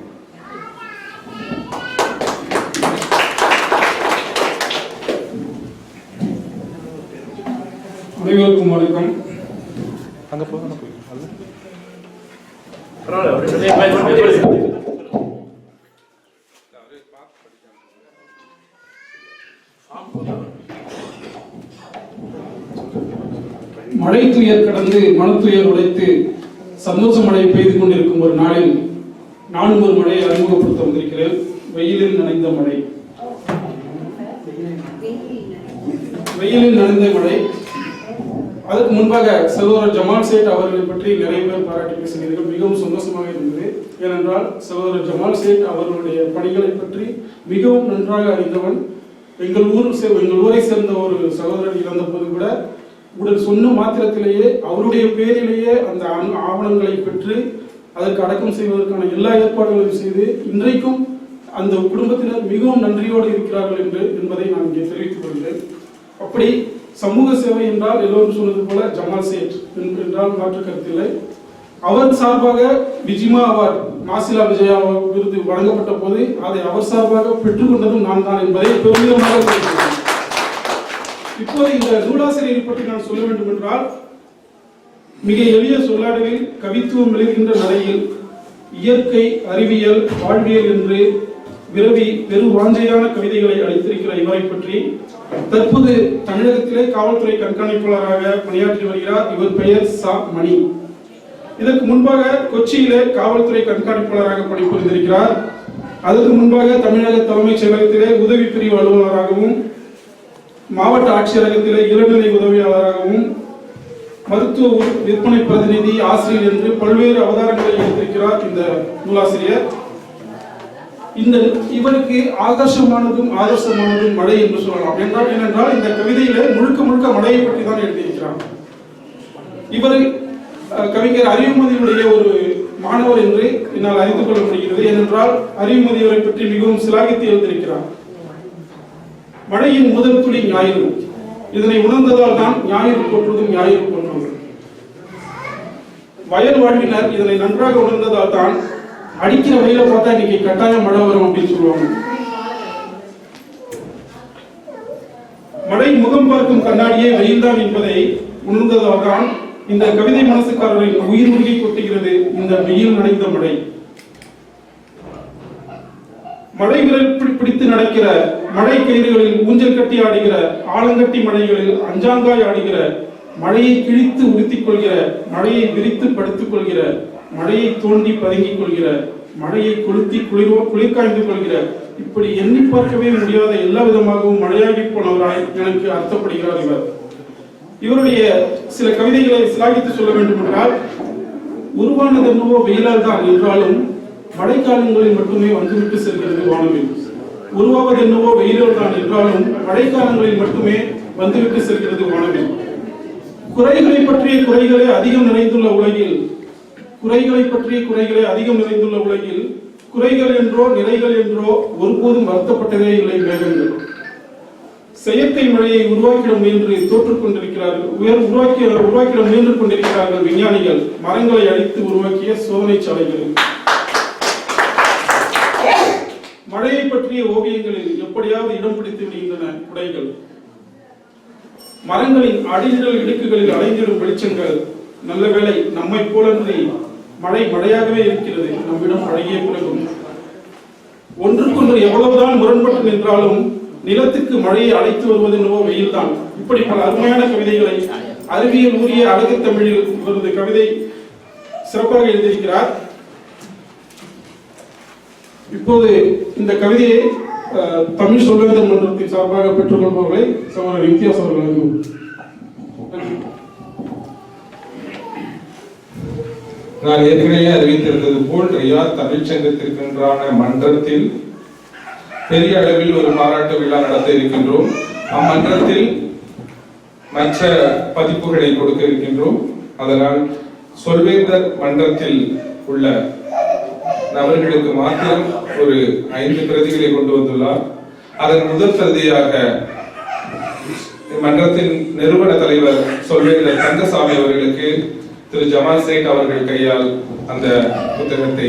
அனைவருக்கும் வணக்கம். மழை துயர் கடந்து மனத்துயர் உடைத்து சந்தோஷ மழை பெய்து கொண்டிருக்கும் ஒரு நாளில் நானும் ஒரு மழையை அறிமுகப்படுத்த வந்திருக்கிறேன். வெயிலில் நனைந்த மழை. வெயிலில் நனைந்த மழை. அதுக்கு முன்பாக சகோதரர் ஜமால் சேட் அவர்களை பற்றி நிறைய பேர் பாராட்டி பேசுகிறீர்கள். மிகவும் சந்தோஷமாக இருந்தது. ஏனென்றால் சகோதரர் ஜமால் சேட் அவர்களுடைய பணிகளை பற்றி மிகவும் நன்றாக அறிந்தவன். எங்கள் ஊரை சேர்ந்த ஒரு சகோதரர் இறந்த போது கூட உடல் சொன்ன மாத்திரத்திலேயே அவருடைய பேரிலேயே அந்த ஆவணங்களை பெற்று அதற்கு அடக்கம் செய்வதற்கான எல்லா ஏற்பாடுகளையும் செய்து இன்றைக்கும் அந்த குடும்பத்தினர் மிகவும் நன்றியோடு இருக்கிறார்கள் என்பதை நான் இங்கே தெரிவித்துக் கொள்கிறேன். அப்படி சமூக சேவை என்றால் எல்லோரும் சொன்னது போல ஜமால் சேட் என்றால் மாற்று கருத்தில்லை. அவர் சார்பாக விஜிமா அவார்ட் மாசிலா விஜயா விருது வழங்கப்பட்ட போது அதை அவர் சார்பாக பெற்றுக்கொண்டதும் நான் தான் என்பதை பெருமிதமாக தெரிவிக்கிறேன். இப்போது இந்த நூலாசிரியரை பற்றி நான் சொல்ல வேண்டும் என்றால், மிக எளிய சொல்லாடலில் கவித்துவம் விளைகின்ற நடையில் இயற்கை, அறிவியல், வாழ்வியல் என்று விரவி பெரு வாஞ்சையான கவிதைகளை அளித்திருக்கிற இவரை பற்றி தற்போது தமிழகத்திலே காவல்துறை கண்காணிப்பாளராக பணியாற்றி வருகிறார். இவர் பெயர் சா மணி. இதற்கு முன்பாக கொச்சியிலே காவல்துறை கண்காணிப்பாளராக பணிபுரிந்திருக்கிறார். அதற்கு முன்பாக தமிழக தலைமைச் செயலகத்திலே உதவி பிரிவு அலுவலராகவும், மாவட்ட ஆட்சியரகத்திலே இளநிலை உதவியாளராகவும், மருத்துவ விற்பனை பிரதிநிதி, ஆசிரியர் என்று பல்வேறு அவதாரங்களை எடுத்திருக்கிறார் இந்த நூலாசிரியர். இவருக்கு ஆதர்சமானதும் மழை என்று சொல்லலாம். ஏனென்றால் இந்த கவிதையில முழுக்க முழுக்க மழையை பற்றி தான் எழுதியிருக்கிறார். இவர் கவிஞர் அறிவுமதியுடைய ஒரு மாணவர் என்று என்னால் அறிந்து கொள்ள முடிகிறது. ஏனென்றால் அறிவுமதியவரை பற்றி மிகவும் சிலாகித்து எழுதியிருக்கிறார். மழையின் முதல் துளி ஞாயிறு. இதனை உணர்ந்ததால் தான் ஞாயிறு போற்றுவதும் ஞாயிறு போன்றது. வயல் வாழ்வினர் இதனை நன்றாக உணர்ந்ததால் தான் அடிக்கிற வெயில பார்த்தா இன்னைக்கு கட்டாயம் மழை வரும் அப்படின்னு சொல்லுவாங்க. மழை முகம் பார்க்கும் கண்ணாடியே வெயில் தான் என்பதை உணர்ந்ததால் தான் இந்த கவிதை மனசுக்காரரின் உயிர் உருகி கொட்டுகிறது இந்த வெயில் நனைந்த மழை. மழை விரல் பிடித்து நடக்கிற மழை கயிறுகளில் ஊஞ்சல் கட்டி ஆடுகிற ஆலங்கட்டி மழைகளில் அஞ்சாங்காய் ஆடுகிற மழையை கிழித்து உடுத்திக் கொள்கிற மழையை விரித்து படுத்துக் கொள்கிற மழையை தோண்டி பதுங்கிக் கொள்கிற மழையை கொளுத்தி குளிர்காய்ந்து கொள்கிற இப்படி எண்ணி பார்க்கவே முடியாத எல்லா விதமாகவும் மழையாகி போனவராய் எனக்கு அர்த்தப்படுகிறார் இவர். இவருடைய சில கவிதைகளை சிலாகித்து சொல்ல வேண்டும் என்றால், உருவானது என்னவோ வெயிலால் தான் என்றாலும் மழைக்காலங்களில் மட்டுமே வந்துவிட்டு செல்கிறது வானவில். உருவாவது என்னவோ வெயிலால் தான் என்றாலும் மழைக்காலங்களில் மட்டுமே வந்துவிட்டு செல்கிறது வானவில். குறைகளை பற்றிய குறைகளே அதிகம் நிறைந்துள்ள உலகில் குறைகள் என்றோ நிறைகள் என்றோ ஒருபோதும் வருத்தப்பட்டதே இல்லை மேகங்கள். செயற்கை மழையை உருவாக்கிட முயன்று கொண்டிருக்கிறார்கள் விஞ்ஞானிகள், மரங்களை அழித்து உருவாக்கிய சோதனை சாலைகளில். மழையை பற்றிய ஓவியங்களில் எப்படியாவது இடம் பிடித்து விடுகின்றன குடைகள். மரங்களின் அடிநிழல் இடுக்குகளில் அலைந்திடும் வெளிச்சங்கள். நல்ல வேளை நம்மை போலன்றி மழை மழையாகவே இருக்கிறது, நம்மிடம் பழகிய பிறகும். ஒன்றுக்கொன்று எவ்வளவுதான் முரண்பட்டு நின்றாலும் நிலத்துக்கு மழையை அழைத்து வருவது என்னவோ வெயில் தான். இப்படி பல அருமையான கவிதைகளை அறிவியல் ஊறிய அழகு தமிழில் இவரது கவிதை சிறப்பாக எழுதியிருக்கிறார். இப்போது இந்த கவிதையை தமிழ் சொல்வேந்தர் மன்றத்தின் சார்பாக பெற்றுக்கொள்பவர்களை சகோதரர் இம்தியாஸ் அவர்கள். நான் ஏற்கனவே அறிவித்திருந்தது போல் ரியாத் தமிழ்ச்சங்கத்திற்கென்றான மன்றத்தில் பெரிய அளவில் ஒரு பாராட்டு விழா நடத்த இருக்கின்றோம். அம்மன்றத்தில் மற்ற பதிப்புகளை கொடுக்க இருக்கின்றோம். அதனால் சொல்வேந்தர் மன்றத்தில் உள்ள நபர்களுக்கு மாத்திரம் ஒரு 5 பிரதிகளை கொண்டு வந்துள்ளார். அதன் முதல் பிரதியாக மன்றத்தின் நிறுவன தலைவர் சொல்வேந்தர் தங்கசாமி அவர்களுக்கு திரு ஜமால் சேட் அவர்கள் கையால் அந்த புத்தகத்தை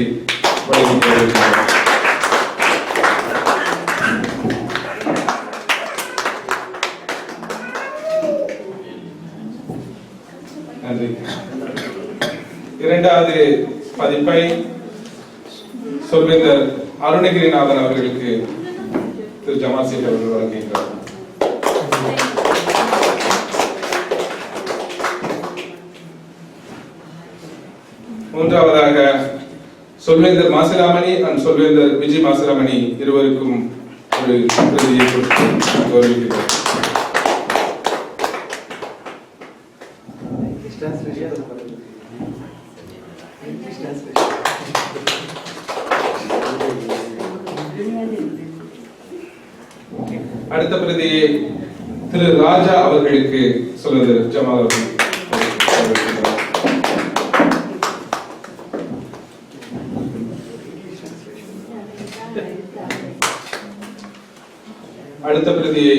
வழங்கியிருக்கிறார். நன்றி. இரண்டாவது பதிப்பை சொல்வேந்தர் அருணகிரிநாதன் அவர்களுக்கு திரு ஜமால் சேட் அவர்கள் வழங்குகின்றார். மூன்றாவதாக சொல்வேந்தர் மாசிலாமணி அண்ட் சொல்வேந்தர் விஜய் மாசிலாமணி இருவருக்கும் ஒரு பிரதியை கொடுத்து கௌரவிக்கிறார். அடுத்த பிரதியை திரு ராஜா அவர்களுக்கு சொல்லுவது ஜமால் அவர்கள். அடுத்த பிரதியை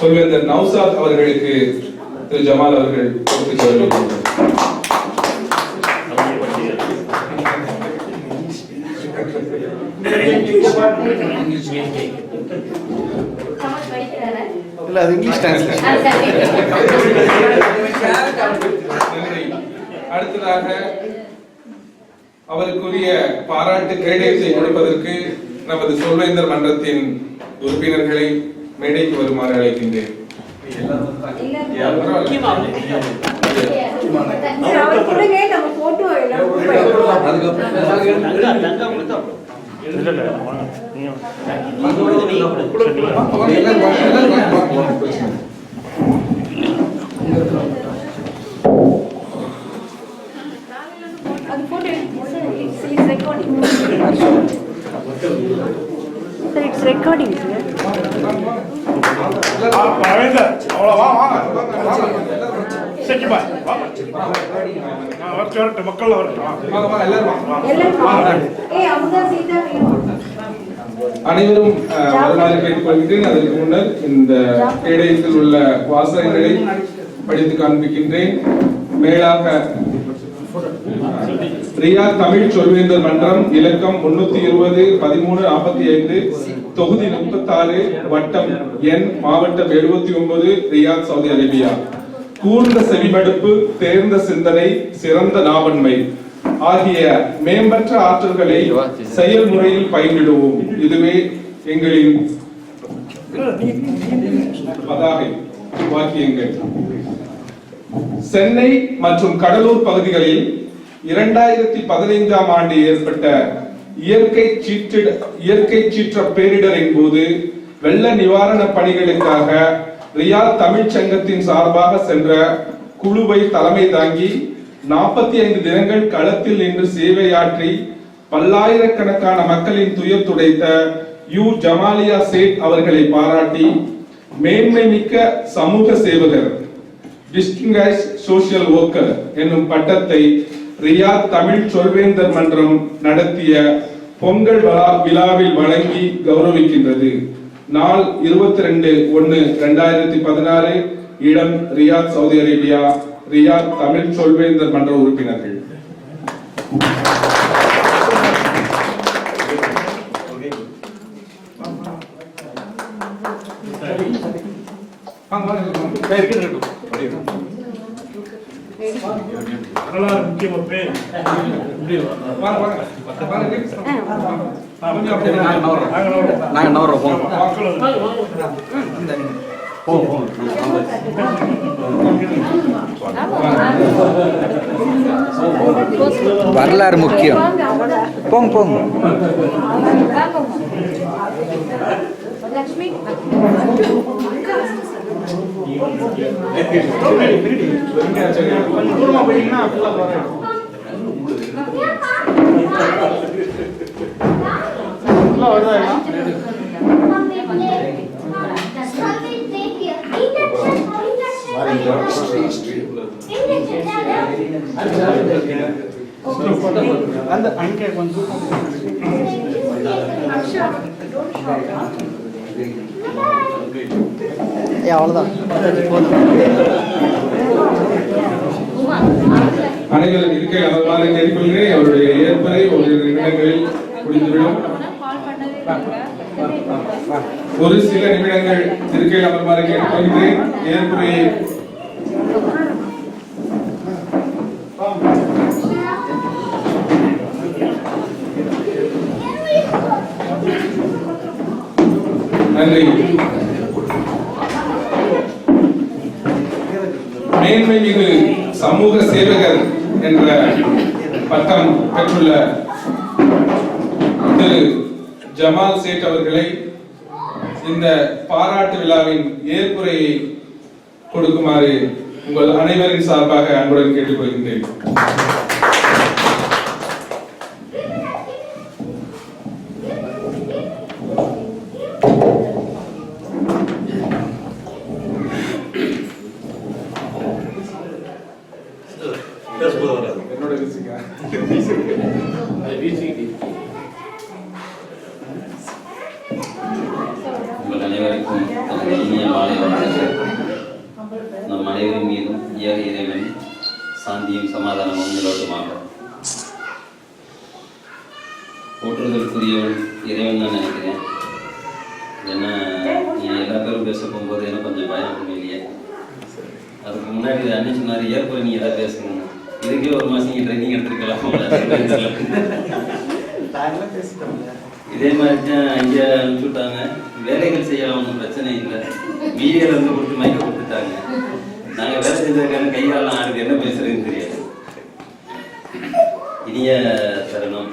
சொல்வேந்தர் நௌசாத் அவர்களுக்கு திரு ஜமால் அவர்கள் கொடுத்து வருகின்றனர். இல்ல அது இங்கிலீஷ் டிரான்ஸ்லேஷன். அடுத்ததாக அவருக்குரிய பாராட்டு கேடயத்தை கொடுப்பதற்கு நமது சொல்வேந்தர் மன்றத்தின் உறுப்பினர்களை மேடைக்கு வருமாறு அழைக்கின்றேன். It's recording. அனைவரும் வருமாறு கேட்டுக்கொள்கிறேன். அதற்கு முன்னர் இந்த கேடயத்தில் உள்ள வாசகங்களை படித்து காண்பிக்கின்றேன். மேலாக ரியாத் தமிழ் சொல்வேந்தர் மன்றம் இலக்கம் 320-1345 தொகுதி 36 வட்டம் எண் மாவட்டம் 79 ரியாத் சவுதி அரேபியா. கூர்ந்த செவிமடுப்பு, தேர்ந்த சிந்தனை, சிறந்த நாவன்மை ஆகிய மேம்பற்ற ஆற்றல்களை செயல்முறையில் பயிரிடுவோம். இதுவே எங்களின் பதாகை வாக்கியங்கள். சென்னை மற்றும் கடலூர் பகுதிகளில் 2015ஆம் ஆண்டு ஏற்பட்ட இயற்கை சீற்ற பேரிடரின் போது வெள்ள நிவாரண பணிகளுக்காக ரியாத் தமிழ்ச் சங்கத்தின் சார்பாக சென்ற குழுவை தலைமை தாங்கி 45 தினங்கள் களத்தில் நின்று சேவையாற்றி பல்லாயிரக்கணக்கான மக்களின் துயர் துடைத்த யூ ஜமாலியா சேட் அவர்களை பாராட்டி மேன்மை மிக்க சமூக சேவகர் டிஸ்டிங்கைஸ்ட் சோஷியல் ஒர்க்கர் என்னும் பட்டத்தை ரியாத் தமிழ் சொல்வேந்தர் மன்றம் நடத்திய பொங்கல் விழாவில் வழங்கி கௌரவிக்கின்றது. நாள் 22/1/2016. இடம் Riyadh, Saudi Arabia. Riyadh Tamil சொல்வேந்தர் மன்ற உறுப்பினர்கள். வரலாறு முக்கியமப்பே வரலாறு முக்கியம். போங்க போங்க. லட்சுமி அந்த அங்கே கொஞ்சம் அவ்வளவுதான். அனைவரும் இருக்கை அமர்வாறு கேட்டுக்கொள்கிறேன். அவருடைய ஏற்பதை ஒரு நிமிடங்களில் முடிந்துவிடும். ஒரு சில நிமிடங்கள் இருக்கையில் அமர்வாறு கேட்டுக்கொள்கிறேன். ஏற்புரையை நன்றி. மேன்மை மிகு சமூக சேவகர் என்ற பட்டம் பெற்றுள்ள திரு ஜமால் சேட் அவர்களை இந்த பாராட்டு விழாவின் ஏற்புரையை கொடுக்குமாறு உங்கள் அனைவரின் சார்பாக அன்புடன் கேட்டுக்கொள்கின்றேன். உங்கள் அனைவருக்கும் இனிய மாலை வணக்கம். நம் அனைவரின் மீதும் ஏக இறைவன் சாந்தியும் சமாதானமும் நிலவட்டுமாக. போற்றுதலுக்குரியவன் இறைவன் தான் நினைக்கிறேன். ஏன்னா நீ எல்லா பேரும் பேச போகும்போது எனக்கு கொஞ்சம் பயம் இல்லையே. அதுக்கு முன்னாடி அண்ணன் சொன்னார், ஏற்போய் நீ எதாவது பேசணும், இதுக்கே ஒரு மாதம் நீங்கள் ட்ரைனிங் எடுத்துருக்கலாம். இதே மாதிரி தான் இங்கே அனுப்பிச்சு விட்டாங்க. வேலைகள் செய்யலாம், ஒன்றும் பிரச்சனை இல்லை. மீடியாவில் வந்து கொடுத்து மைக்க கொடுத்துட்டாங்க. நாங்கள் வேலை செஞ்சதுக்கான கையாளம் ஆளுக்கு என்ன பேசுறதுன்னு தெரியாது. இனிய தருணம்,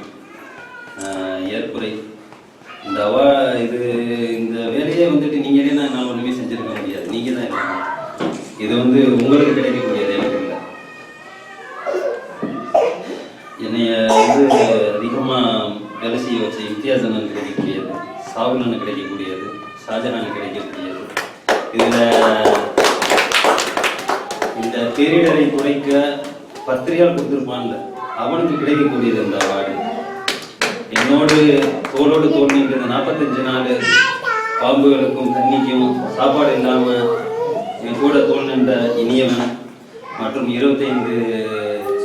ஏற்புரை. இந்த வேலையே வந்துட்டு நீங்களே நான் ஒன்றுமே செஞ்சுருக்க முடியாது. நீங்கள் தான் இருக்கணும். இது வந்து உங்களுக்கு கிடைக்கக்கூடியது, எனக்கு இல்லை. என்னைய வந்து அதிகமாக வேலை செய்ய வச்ச இம்தியாசனுக்கு கிடைக்கக்கூடியது, சாகுலனுக்கு கிடைக்கக்கூடியது, ஷாஜஹானுக்கு கிடைக்கக்கூடியது. இதில் இந்த பேரிடரை குறைக்க பத்திரிகையால் கொடுத்துருப்பான்ல, அவனுக்கு கிடைக்கக்கூடியது இந்த அவார்டு. என்னோடு தோளோடு தோல் நின்றது 45 நாள் பாம்புகளுக்கும் தண்ணிக்கும் சாப்பாடு இல்லாமல் என் கூட தோல் நின்ற இனியவன் மற்றும் 25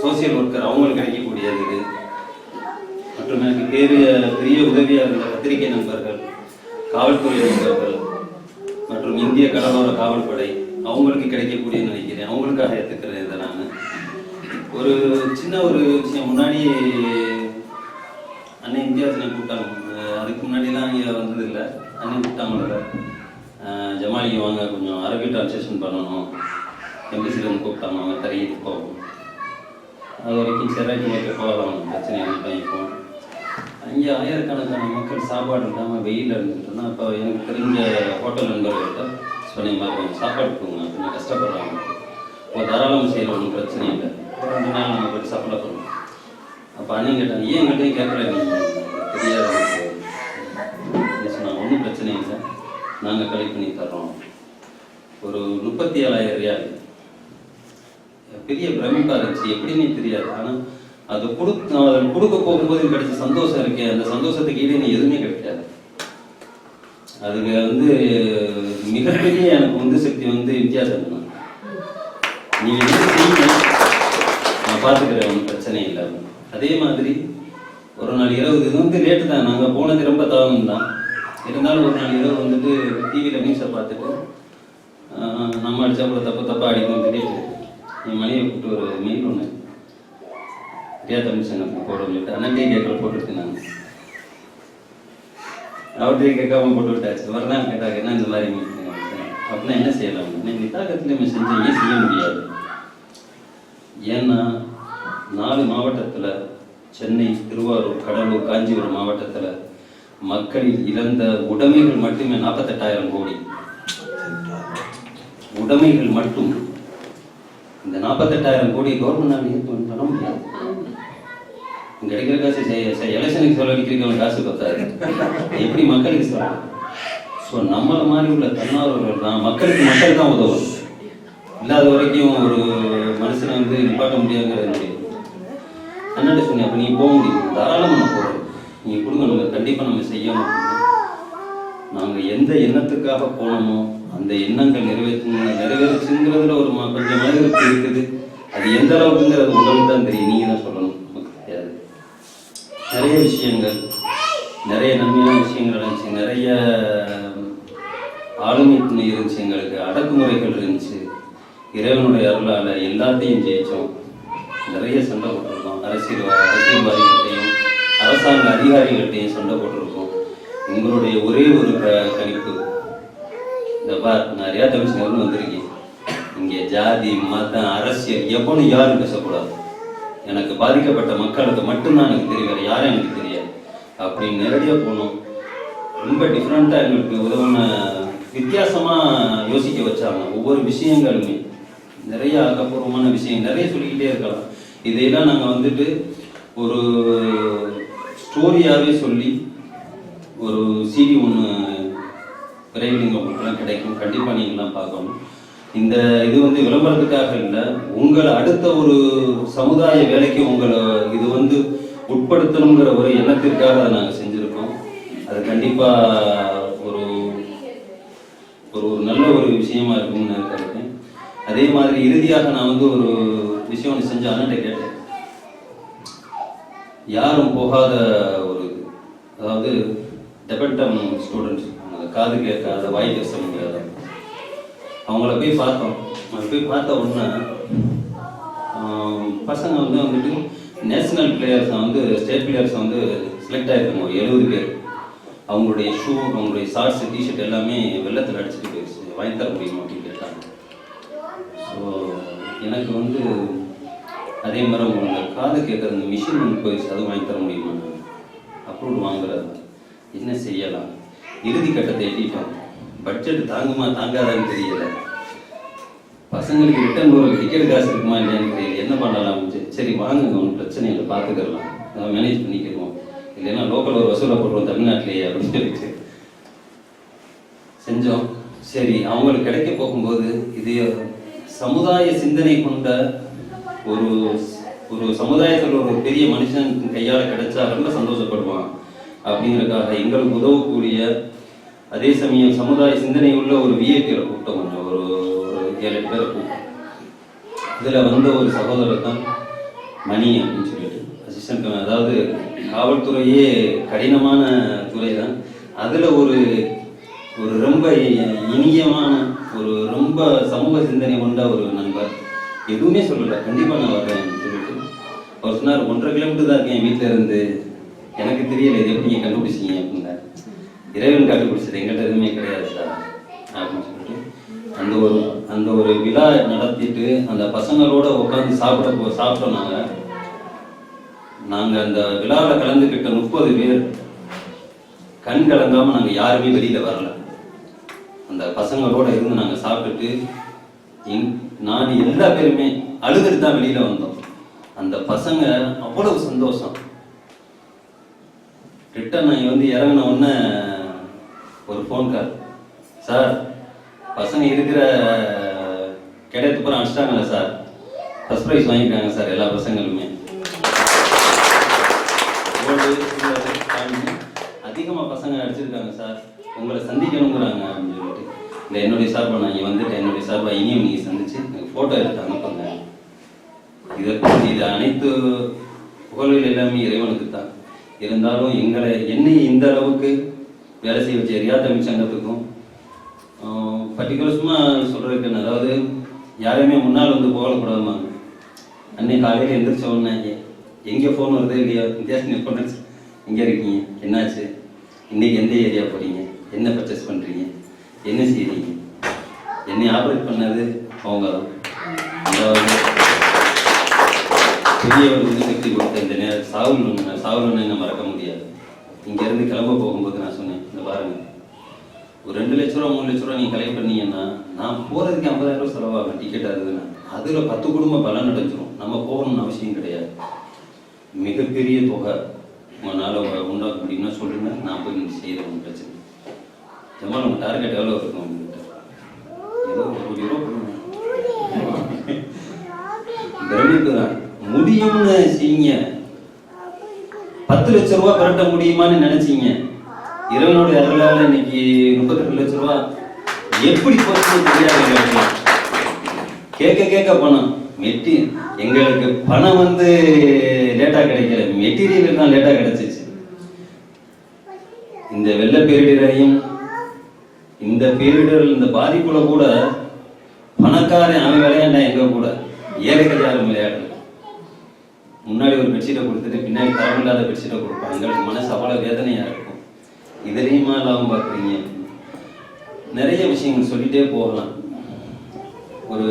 சோசியல் ஒர்க்கர் அவங்களுக்கு கிடைக்கக்கூடியது இது. மற்றும் எனக்கு பெரிய உதவியாக இருந்த பத்திரிகை நண்பர்கள், காவல்துறை நண்பர்கள் மற்றும் இந்திய கடலோர காவல்படை அவங்களுக்கு கிடைக்கக்கூடிய நினைக்கிறேன். அவங்களுக்காக ஏற்றுக்கிறேன் இதை நான். ஒரு சின்ன ஒரு விஷயம், முன்னாடி அண்ணன் இந்தியாசனை கூப்பிட்டாங்க. அதுக்கு முன்னாடிலாம் இங்கே வந்ததில்லை. அண்ணன் கூப்பிட்டாங்கள, ஜமாலிங்க வாங்க கொஞ்சம் அரபிக் டிரான்ஸ்லேஷன் பண்ணணும், எம்பிசிலேருந்து கூப்பிட்டாங்க. அவங்க தரையிட்டு போவோம். அது வரைக்கும் செராட்டி வைக்க போகலாம், பிரச்சனை பண்ணிப்போம். அங்கே ஆயிரக்கணக்கான மக்கள் சாப்பாடு இல்லாமல் வெயில் இருந்துட்டுனா, அப்போ எனக்கு தெரிஞ்ச ஹோட்டல் நண்பர்கள்ட்ட சொன்ன மாதிரி கொஞ்சம் சாப்பாடு போங்க, கொஞ்சம் கஷ்டப்படுறாங்க, இப்போ தாராளமாக செய்கிற ஒன்றும் பிரச்சனை இல்லை, 2 நாள் நம்ம போய்ட்டு சாப்பிட போகிறோம். அப்போ அண்ணன் கேட்டாங்க, ஏன் எங்கிட்டையும் கேட்கல, தெரியாது சொன்னாங்க. ஒன்றும் பிரச்சனை இல்லை, நாங்கள் கலெக்ட் பண்ணி தர்றோம். ஒரு 37,000 ரியால். பெரிய பிரமிப்பாக இருந்துச்சு, எப்படின்னே தெரியாது. ஆனால் அது கொடுக்க போகும்போது கிடைச்ச சந்தோஷம் இருக்கே, அந்த சந்தோஷத்துக்கு ஈடு எதுவுமே கிடைக்காது. அதுக்கு மிகப்பெரிய எனக்கு சக்தி வித்தியாசம் தான். நீங்க செய்யுங்க, நான் பார்த்துக்கிறேன், ஒன்றும் பிரச்சனை இல்லை. அதே மாதிரி ஒரு நாள் இரவு, இது லேட்டு தான், நாங்கள் போனது ரொம்ப தாகம் தான். இருந்தாலும் ஒரு நாள் இரவு டிவியில் நியூஸை பார்த்துட்டு நம்ம அடித்தா கூட தப்பாக அடிக்கணும்னு தெரியாது. என் மனைவியை கூப்பிட்டு ஒரு மெயில் ஒன்று ரியா தமிழ் சங்கத்துக்கு போட சொல்லிட்டு அண்ணன்டே கேட்கல போட்டுருக்கேன். நான் அவர்கிட்டே கேட்காம போட்டு விட்டாச்சு. ஒரு நாள் கேட்டாங்க, என்ன இந்த மாதிரி அப்படின்னா என்ன செய்யலாம்? நிதாகத்தில் நம்ம செஞ்ச ஏன் செய்ய முடியாது? ஏன்னா 4 மாவட்டத்தில், சென்னை, திருவாரூர், கடலூர், காஞ்சிபுரம் மாவட்டத்தில் மக்கள் இழந்த உடைமைகள் மட்டுமே 48,000 கோடி. உடைமைகள் மட்டும். இந்த 48,000 கோடி கவர்மெண்ட் பண்ண முடியாது. கிடைக்கிற காசு எலெக்ஷனுக்கு செலவழிக்கிறவங்க காசு பத்தாது, எப்படி மக்களுக்கு செலவு? ஸோ நம்மளை மாதிரி உள்ள தன்னார்வலர்கள் தான் மக்கள் தான் உதவும். இல்லாத வரைக்கும் ஒரு மனுஷனை நிப்பாட்ட முடியாதுங்கிறது அண்ணாட்ட சொன்னேன். அப்போ நீ போக முடியும், தாராளமாக நான் போகிறோம், நீங்கள் கொடுங்க, நம்ம கண்டிப்பாக நம்ம செய்யணும். நாங்கள் எந்த எண்ணத்துக்காக போனோமோ அந்த எண்ணங்கள் நிறைவேறுச்சுங்கிறதுல ஒரு கொஞ்சம் மனிதருக்கு இருக்குது. அது எந்த அளவுக்குங்கிறது உங்களுக்கு தான் தெரியும், நீங்கள் தான் சொல்லணும், நமக்கு தெரியாது. நிறைய விஷயங்கள், நிறைய நன்மையான விஷயங்கள் இருந்துச்சு, நிறைய ஆளுமை துணை இருந்துச்சு, எங்களுக்கு அடக்குமுறைகள் இருந்துச்சு. இறைவனுடைய அருளால் எல்லாத்தையும் ஜெயித்தோம். நிறைய சண்டை போட்டிருக்கோம், அரசியல்வாதிகள்கிட்டையும் அரசாங்க அதிகாரிகள்கிட்டையும் சண்டை போட்டிருக்கோம். உங்களுடைய ஒரே ஒரு கணிப்பு, இந்த பார், நிறையா தமிழ் சங்கம்னு வந்திருக்கேன், இங்கே ஜாதி மதம் அரசியல் எவனும் யாரும் பேசக்கூடாது, எனக்கு பாதிக்கப்பட்ட மக்களுக்கு மட்டும்தான் எனக்கு தெரியும், வேறு யாரும் எனக்கு தெரியாது அப்படின்னு நேரடியாக போனோம். ரொம்ப டிஃப்ரெண்ட்டாக எங்களுக்கு உதவுன, வித்தியாசமாக யோசிக்க வச்சாங்க. ஒவ்வொரு விஷயங்களுமே நிறைய ஆக்கப்பூர்வமான விஷயம் நிறைய சொல்லிக்கிட்டே இருக்கலாம். இதையெல்லாம் நாங்கள் ஒரு ஸ்டோரியாகவே சொல்லி ஒரு CD ஒன்று விரைவில் உங்களுக்குலாம் கிடைக்கும், கண்டிப்பாக நீங்கள்லாம் பார்க்கணும். இந்த இது விளம்பரத்துக்காக இல்லை, உங்களை அடுத்த ஒரு சமுதாய வேலைக்கு உங்களை இது உட்படுத்தணுங்கிற ஒரு எண்ணத்திற்காக அதை நாங்கள் செஞ்சுருக்கோம். அது கண்டிப்பாக ஒரு ஒரு நல்ல ஒரு விஷயமா இருக்கும்னு நினைக்கிறேன். அதே மாதிரி இறுதியாக நான் ஒரு விஷயம் ஒன்று செஞ்ச அண்ணன்ட்ட கேட்டேன். யாரும் போகாத ஒரு, அதாவது டெபெண்டம் ஸ்டூடெண்ட்ஸ், காது கேட்காத, வாய் பேச முடியாத, அவங்கள போய் பார்த்தோம். அவங்க போய் பார்த்த உடனே பசங்க நேஷனல் பிளேயர்ஸை ஸ்டேட் பிளேயர்ஸை செலக்ட் ஆகிருக்காங்க, ஒரு 70 பேர். அவங்களுடைய ஷூ, அவங்களுடைய ஷார்ட்ஸு, டிஷர்ட் எல்லாமே வெள்ளத்தில் அடிச்சுட்டு போயிடுச்சு. வாங்கி தர முடியுமா அப்படின்னு கேட்டாங்க. ஸோ எனக்கு அதே மாதிரி உங்களோட காது கேட்குற அந்த மிஷின் போயிடுச்சு, அதுவும் வாங்கி தர முடியுமா? அப்ரூவ் வாங்குறது என்ன செய்யலாம்? இறுதி கட்டத்தை எட்டிட்டோம். பட்ஜெட் தாங்குமா தாங்காதான்னு தெரியல. பசங்களுக்கு ரிட்டர்ன் போகிற டிக்கெட் காசு இருக்குமா இல்லையான்னு தெரியல. என்ன பண்ணலாம்? சரி வாங்க, ஒன்றும் பிரச்சனை இல்லை, பார்த்துக்கலாம், அதை மேனேஜ் பண்ணிக்கிறோம், இல்லைன்னா லோக்கல் ஒரு வசூலை போடுறோம் தமிழ்நாட்டிலேயே அப்படின்னு சொல்லிட்டு செஞ்சோம். சரி, அவங்களுக்கு கிடைக்க போகும்போது இது சமுதாய சிந்தனை கொண்ட ஒரு ஒரு சமுதாயத்தில் ஒரு பெரிய மனுஷன் கையால் கிடைச்சா ரொம்ப சந்தோஷப்படுவான் அப்படிங்கிறதுக்காக எங்களுக்கு உதவக்கூடிய, அதே சமயம் சமுதாய சிந்தனை உள்ள ஒரு விஐபியில் கூப்பிட்டோம். கொஞ்சம் ஒரு 7-8 பேரை கூப்பிட்டோம். இதில் ஒரு சகோதரர் தான் மணி அப்படின்னு சொல்லிட்டு அசிஸ்டன்ட். அதாவது காவல்துறையே கடினமான துறை தான், அதில் ஒரு ரொம்ப இனியமான ஒரு ரொம்ப சமூக சிந்தனை கொண்ட ஒரு நண்பர். எதுவுமே சொல்லலை, கண்டிப்பாக நான் வர்றேன் சொல்லிட்டு அவர் சொன்னார் 1.5 கிலோமீட்டர் தான் இருக்கேன் என் வீட்டில் இருந்து, எனக்கு தெரியல இது எப்படி நீங்கள் கண்டுபிடிச்சிங்க அப்படின்னா. இறைவன் கண்டுபிடிச்சது, எங்கள்கிட்ட எதுவுமே கிடையாது சார் அப்படின்னு சொல்லிட்டு அந்த ஒரு விழா நடத்திட்டு அந்த பசங்களோட உட்காந்து சாப்பிட்டோம். நாங்கள் அந்த விழாவில் கலந்துக்கிட்ட 30 பேர் கண் கலங்காமல் நாங்கள் யாருமே வெளியில் வரல. அந்த பசங்களோட இருந்து நாங்கள் சாப்பிட்டுட்டு நான் எல்லா பேருமே அழுதுட்டு தான் வெளியில் வந்தோம். அந்த பசங்க அவ்வளவு சந்தோஷம். ரிட்டன் நான் இறங்கின உடனே ஒரு ஃபோன் கால், சார் பசங்க இருக்கிற கிடையாது பூரா அடிச்சிட்டாங்களே சார், ஃபர்ஸ்ட் ப்ரைஸ் வாங்கிட்டாங்க சார் எல்லா பசங்களுமே, அதிகமாக பசங்க அடிச்சிருக்காங்க சார், உங்களை சந்திக்கணுங்கிறாங்க அப்படின்னு சொல்லிட்டு இல்லை என்னுடைய சார்பாக நான் இங்கே வந்துட்டு என்னுடைய சார்பாக இனியும் நீங்கள் சந்திச்சு எனக்கு ஃபோட்டோ எடுத்து அனுப்புங்க. இது அனைத்து புகழ்கள் எல்லாமே இறைவனுக்கு தான். இருந்தாலும் என்னை இந்த அளவுக்கு வேலை செய்ய வச்ச ரியா தமிழ் சங்கத்துக்கும் பர்டிகுலர்ஸுமாக சொல்கிறதுக்கு, அதாவது யாரையுமே முன்னால் வந்து புகழக்கூடாதுமாங்க. அன்னைக்கு காலையில் எந்திரிச்ச உடனே எங்கே ஃபோன் வருது இல்லையா, வித்தியாசம் நெட் எங்கே இருக்கீங்க, என்னாச்சு, இன்னைக்கு எந்த ஏரியா போகிறீங்க, என்ன பர்ச்சேஸ் பண்ணுறீங்க, என்ன செய்கிறீங்க, என்னை ஆப்ரேட் பண்ணது அவங்க தான். அதாவது பெரியவர்களுக்கு சக்தி கொடுத்த இந்த நேரம் சாவுன்னு என்ன மறக்க முடியாது. இங்கேருந்து கிளம்ப போகும்போது நான் சொன்னேன், இந்த பாருங்க ஒரு 2 லட்ச ரூபா 3 லட்ச ரூபா நீங்கள் கலெக்ட் பண்ணீங்கன்னா நான் போகிறதுக்கு 50,000 ரூபா செலவாகும் டிக்கெட் ஆகுதுன்னா, அதில் 10 குடும்பம் பலன் அடைஞ்சிரும். நம்ம போகணும்னு அவசியம் கிடையாது. மிகப்பெரிய தொகை உங்களால் உண்டாக்க முடியும்னா சொல்லுங்க, நான் போய் நீங்கள் செய்கிறேன், பிரச்சனை. ஜமால் உங்கள் டார்கெட் எவ்வளோ இருக்கும் உங்கள்கிட்ட? ஏதோ 1 கோடி ரூபா பிரமிப்பு தான். முடியும்னு செய்யுங்க. 10 லட்ச ரூபா பரட்ட முடியுமான்னு நினைச்சீங்க, இறைவனோட அருளால இன்னைக்கு 32 லட்ச ரூபா எப்படி போறது தெரியாது. கேட்க பணம் எங்களுக்கு பணம் லேட்டா கிடைக்கல, மெட்டீரியல் தான் லேட்டா கிடைச்சிச்சு. இந்த வெள்ள பேரிடரையும் இந்த பேரிடர் இந்த பாதிப்புல கூட பணக்காரன் அவன் விளையாண்டா எங்க கூட, ஏழைகள் யாரும் விளையாடல. முன்னாடி ஒரு பெட்ஷீட்டை கொடுத்துட்டு பின்னாடி தரமில்லாத பெட்ஷீட்டை கொடுப்பாங்க. எங்களுக்கு மனசு அவ்வளவு வேதனையா இருக்கும். இதுலையுமா லாபம் பார்க்குறீங்க. நிறைய விஷயங்கள் சொல்லிட்டே போகலாம். ஒரு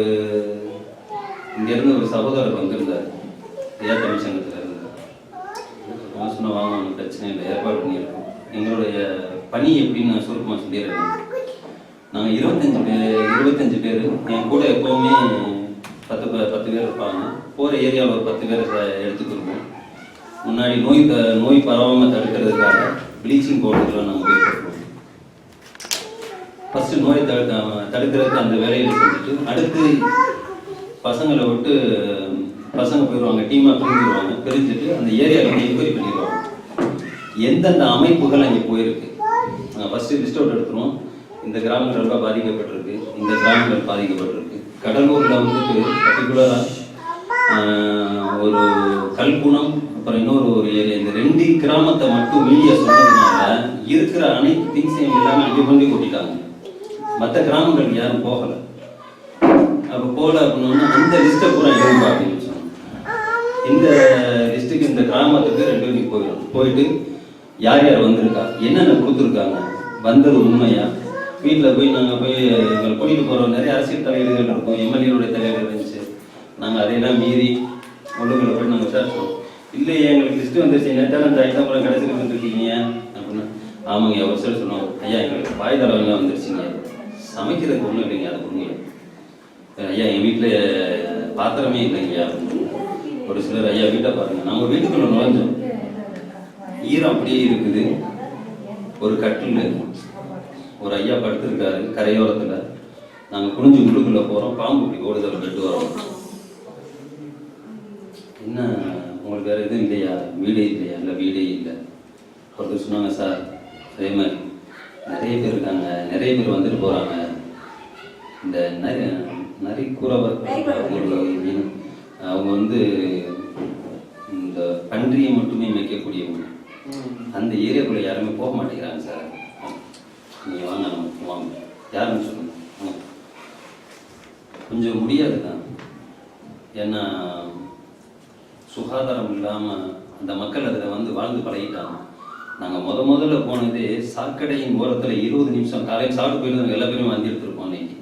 இங்கேருந்து ஒரு சகோதரர் வந்திருந்தார், ரியா தமிழ் சங்கத்தில் இருந்தார். சொன்ன வாங்க ஒன்றும் பிரச்சனை இல்லை, ஏற்பாடு பண்ணியிருக்கோம். எங்களுடைய பணி எப்படின்னு நான் சுருக்கமாக சொல்லிடுறேன். நாங்கள் 25 பேர் என் கூட எப்போவுமே 10 பேர் இருப்பாங்க. போகிற ஏரியாவில் ஒரு 10 பேர் எடுத்துக்கிருப்போம். முன்னாடி நோய் பரவாமல் தடுக்கிறதுக்காக ப்ளீச்சிங் பவுடர்லாம் நாங்கள் போய் போட்டுருவோம். ஃபஸ்ட்டு நோயை தடுக்கிறதுக்கு அந்த வேலையில் செஞ்சுட்டு அடுத்து பசங்களை விட்டு பசங்க போயிடுவாங்க, டீமாக பிரிஞ்சிடுவாங்க. பிரிஞ்சுட்டு அந்த ஏரியாவில் என்கொயரி பண்ணிடுவாங்க, எந்தெந்த அமைப்புகள் அங்கே போயிருக்கு. நாங்கள் ஃபஸ்ட்டு லிஸ்ட் அவுட் எடுத்துருவோம். இந்த கிராமங்கள் ரொம்ப பாதிக்கப்பட்டிருக்கு, இந்த கிராமங்கள் பாதிக்கப்பட்டிருக்கு. கடலூரில் பர்டிகுலராக ஒரு கல்குணம், அப்புறம் இன்னொரு ஏரியா, இந்த 2 கிராமத்தை மட்டும் மீடியா சொன்னதுனால இருக்கிற அனைத்து திங்ஸையும் எல்லாமே அங்கே கொண்டு கொட்டிட்டாங்க. மற்ற கிராமங்களுக்கு யாரும் போகலை. அப்போ போகல அப்படின்னா அந்த லிஸ்ட்டை பூரா எழுதுப்பா அப்படின்னு சொன்னாங்க. இந்த லிஸ்ட்டுக்கு இந்த கிராமத்துக்கு 2 மணிக்கு போயிட்டு யார் யார் வந்திருக்கா, என்னென்ன கொடுத்துருக்காங்க, வந்தது உண்மையா, வீட்டில் போய் நாங்கள் போய் எங்களை கூட்டிகிட்டு போகிறோம். நிறைய அரசியல் தலையீடுகள் இருக்கும், எம்எல்ஏனுடைய தலையீடு இருந்துச்சு. நாங்கள் அதையெல்லாம் மீறி உள்ளுக்குள்ள போய் நாங்கள் விசாரிச்சோம். இல்லையே எங்களுக்கு லிஸ்ட்டு வந்துருச்சு, நேற்றான அந்த ஐட்டம் கூட கடைசியில் வந்துருக்கீங்க அப்படின்னா, ஆமாங்க ஒரு சிலர் சொன்னோம், ஐயா எங்களுக்கு பாய் தடவைலாம் வந்துருச்சுங்க, சமைக்கிறதுக்கு ஒன்றும் இல்லைங்க, அது ஒன்றும் இல்லை ஐயா, என் வீட்டில் பாத்திரமே இல்லைங்கய்யா. ஒரு சிலர் ஐயா வீட்டை பாருங்கள், நம்ம வீட்டுக்குள்ள நுழைஞ்சோம், ஈரம் அப்படியே இருக்குது. ஒரு கட்டில் ஒரு ஐயா படுத்திருக்காரு கரையோரத்தில். நாங்கள் குனிஞ்சு உள்ளுக்குள்ளே போகிறோம், பாம்பு இப்படி ஓடுதல் கட்டு வரோம். என்ன உங்களுக்கு வேறு எதுவும் இல்லையா, வீடே இல்லையா? இல்லை வீடே இல்லை. ஒருத்தர் சொன்னாங்க, சார் அதே மாதிரி நிறைய பேர் இருக்காங்க, நிறைய பேர் வந்துட்டு போகிறாங்க. இந்த நரிக்குறவர் அவங்க இந்த பன்றியை மட்டுமே மேய்க்கக்கூடியவங்க. அந்த ஏரியாக்குள்ளே யாருமே போக மாட்டேங்கிறாங்க சார். நீங்கள் வாங்க, நம்ம வாங்க, யாருன்னு சொல்லுங்க. முடியாது தான். ஏன்னா சுகாதாரம் இல்லாமல் அந்த மக்கள் அதில் வந்து வாழ்ந்து பழகிட்டாங்க. நாங்கள் முதல்ல போனதே சாக்கடையின் ஓரத்தில் 20 நிமிஷம் காலையில் சாப்பிட்டு போயிட்டு எல்லா பேரும் வாந்தி எடுத்துருப்போம். அன்னைக்கு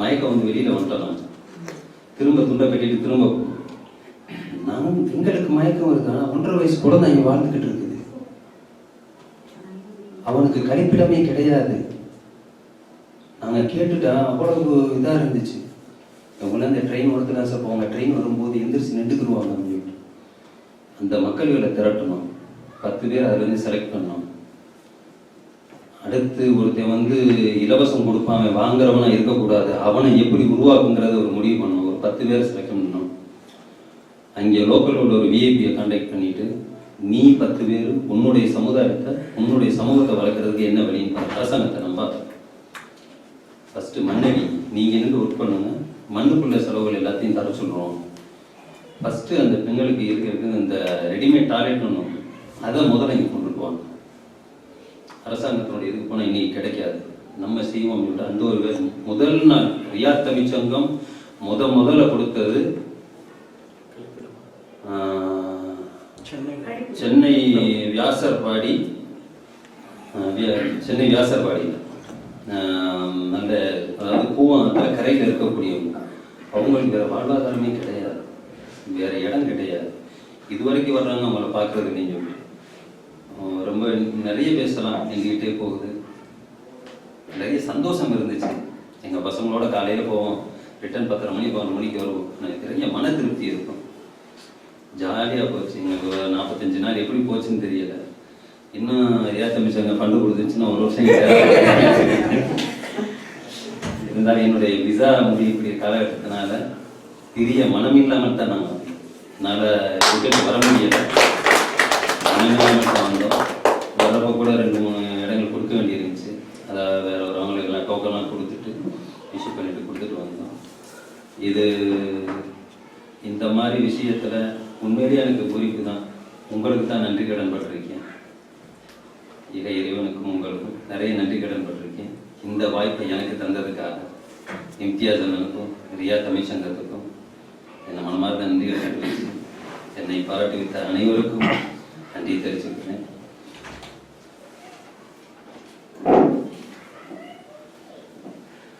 மயக்கம் வந்து வெளியில் வந்துட்டோம். திரும்ப துண்டை கட்டிட்டு திரும்ப எங்களுக்கு மயக்கம் வருது. ஆனால் 1.5 வயசு குழந்தை இங்கே வாழ்ந்துக்கிட்டு இருக்குது. அவனுக்கு கழிப்பிடமே கிடையாது. நாங்கள் கேட்டுட்டா அவ்வளவு இதாக இருந்துச்சு. இவங்களாம் இந்த ட்ரெயின் ஓரத்தில் சார் போவாங்க, ட்ரெயின் வரும்போது எந்திரிச்சு நின்றுக்குருவாங்க அப்படின்னு. அந்த மக்கள்களை திரட்டணும். 10 பேர் அதில் வந்து செலக்ட் பண்ணோம். அடுத்து ஒருத்தன் வந்து இலவசம் கொடுப்பான், வாங்குறவனா இருக்கக்கூடாது, அவனை எப்படி உருவாக்குங்கிறத ஒரு முடிவு பண்ணணும். ஒரு 10 பேர் செலக்ட் பண்ணணும். அங்கே லோக்கலோட ஒரு விஐபியை கான்டாக்ட் பண்ணிட்டு, நீ 10 பேர் உன்னுடைய சமுதாயத்தை உன்னுடைய சமூகத்தை வளர்க்குறதுக்கு என்ன வழின்னு அரசாங்கத்தை நம்ப ஃபர்ஸ்ட் மண்ணடி நீங்கள் நின்று ஒர்க் பண்ணுங்க, மண்ணுக்குள்ள செலவுகள் எல்லாத்தையும் தர சொல்கிறோம். ஃபஸ்ட்டு அந்த பெண்களுக்கு இருக்கிறது இந்த ரெடிமேட் டாய்லெட் ஒன்று, அதை முதல்ல இங்கே கொண்டுட்டு வாங்க. அரசாங்கத்தினுடைய இதுக்கு போனால் இன்னைக்கு கிடைக்காது, நம்ம செய்வோம். அந்த ஒரு முதல் நாள் ரியாத் தமிழ்ச்சங்கம் முதல்ல கொடுத்தது சென்னை வியாசர்பாடி நல்ல, அதாவது கூவத்தில் கரையில் இருக்கக்கூடியவங்க. அவங்களுக்கு வேறு வாழ்வாதாரமே கிடையாது, வேறு இடம் கிடையாது. இதுவரைக்கும் வர்றாங்க அவங்கள பார்க்குறது. நீங்கள் ரொம்ப நிறைய பேசலாம், எங்ககிட்டே போகுது. நிறைய சந்தோஷம் இருந்துச்சு. எங்கள் பசங்களோட காலையில் போவோம், ரிட்டர்ன் 10:30 மணி 11 மணிக்கு வருவோம். எனக்கு நிறைய மன திருப்தி இருக்கும். ஜாலியாக போச்சு. எங்களுக்கு 45 நாள் எப்படி போச்சுன்னு தெரியல. இன்னும் ஏத்தமிச்சாங்க ஃபண்டு கொடுத்துச்சுன்னா 1 வருஷம் இருந்தாலும் என்னுடைய விசா முடியக்கூடிய காலகட்டத்தினால பெரிய மனம் இல்லாமல் தான் என்னால் விட்டுட்டு வர முடியலை. மனமில்லாமல் தான் வந்தோம். வரப்போ கூட 2-3 இடங்கள் கொடுக்க வேண்டியிருந்துச்சு. அதாவது வேற ஒரு அவங்களுக்கெல்லாம் டோக்கன்லாம் கொடுத்துட்டு இஷ்யூ பண்ணிட்டு கொடுத்துட்டு வந்தோம். இது இந்த மாதிரி விஷயத்தில் உண்மையிலேயே எனக்கு குறிப்பு தான். உங்களுக்கு தான் நன்றி கடன் பட்டிருக்கேன். இறைவனுக்கும் உங்களுக்கும் நிறைய நன்றி கடன் பட்டிருக்கேன். இந்த வாய்ப்பை எனக்கு தந்ததுக்காக இம்தியாஸ் அண்ணனுக்கும் ரியாத் தமிழ்ச்சங்கத்துக்கும் என்னை மனமார்ந்த நன்றிகள் தெரிவித்து என்னை பாராட்டி வைத்த அனைவருக்கும் நன்றி தெரிவிச்சுக்கிறேன்.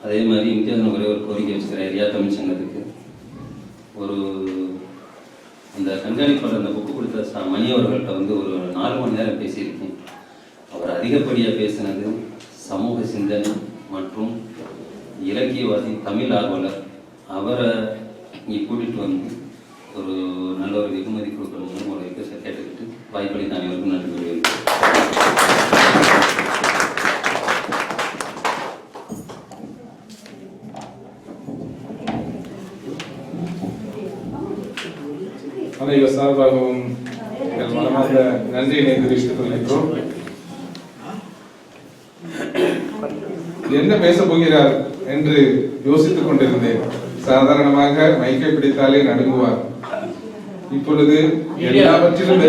அதே மாதிரி இம்தியாஸ் ஒரே ஒரு கோரிக்கை வச்சுக்கிறேன். ரியாத் தமிழ்ச்சங்கத்துக்கு ஒரு அந்த கண்காணிப்பாளர் அந்த புக்கு கொடுத்த மணி அவர்கள்ட்ட வந்து ஒரு 4 மணி நேரம் பேசியிருக்கேன். அவர் அதிகப்படியாக பேசினது சமூக சிந்தனை மற்றும் இலக்கியவாதி, தமிழ் ஆர்வலர். அவரை இங்கே கூட்டிகிட்டு வந்து ஒரு நல்ல ஒரு வெகுமதி கொடுக்கணும்னு ஒரு ரிக்வெஸ்ட்டை கேட்டுக்கிட்டு வாய்ப்பளித்த அனைவருக்கும் நன்றி தெரிவிக்கிறேன். அனைவர் சார்பாகவும் எங்கள் மனமார்ந்த நன்றியினை தெரிவித்துக் கொள்கின்றோம். என்ன பேச போகிறார் என்று யோசித்துக் கொண்டிருந்தேன். சாதாரணமாக மைக்கை பிடித்தாலே நடுங்குவார். இப்பொழுது எல்லாவற்றிலும்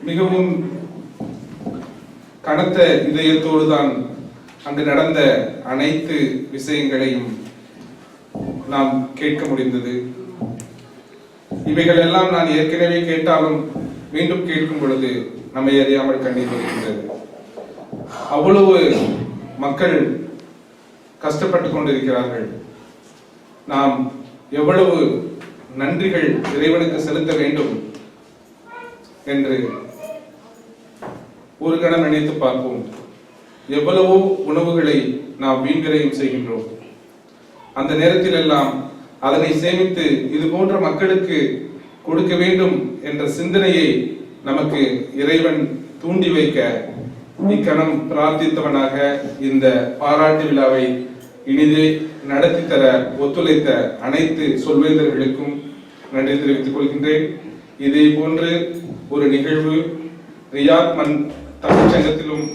மிகவும் கனத்த இதயத்தோடு தான் அங்கு நடந்த அனைத்து விஷயங்களையும் நாம் கேட்க முடிந்தது. இவைகள் எல்லாம் நான் ஏற்கனவே கேட்டாலும் மீண்டும் கேட்கும் பொழுது நம்மை அறியாமல் கண்ணீர் வருகின்றது. அவ்வளவு மக்கள் கஷ்டப்பட்டு கொண்டிருக்கிறார்கள். நாம் எவ்வளவு நன்றிகள் இறைவனுக்கு செலுத்த வேண்டும் என்று ஒரு கணம் நினைத்து பார்ப்போம். எவ்வளவோ உணவுகளை நாம் வீண்விரயம் செய்கின்றோம். அந்த நேரத்தில் எல்லாம் அதனை சேமித்து இது போன்ற மக்களுக்கு கொடுக்க வேண்டும் என்ற சிந்தனையை நமக்கு இறைவன் தூண்டி வைக்க இக்கணம் பிரார்த்தித்தவனாக இந்த பாராட்டு விழாவை இனிதே நடத்தி தர ஒத்துழைத்த அனைத்து சொல்வேந்தர்களுக்கும் நன்றி தெரிவித்துக் கொள்கின்றேன். இதே போன்று ஒரு நிகழ்வு ரியாத் தமிழ்ச்சங்கத்திலும்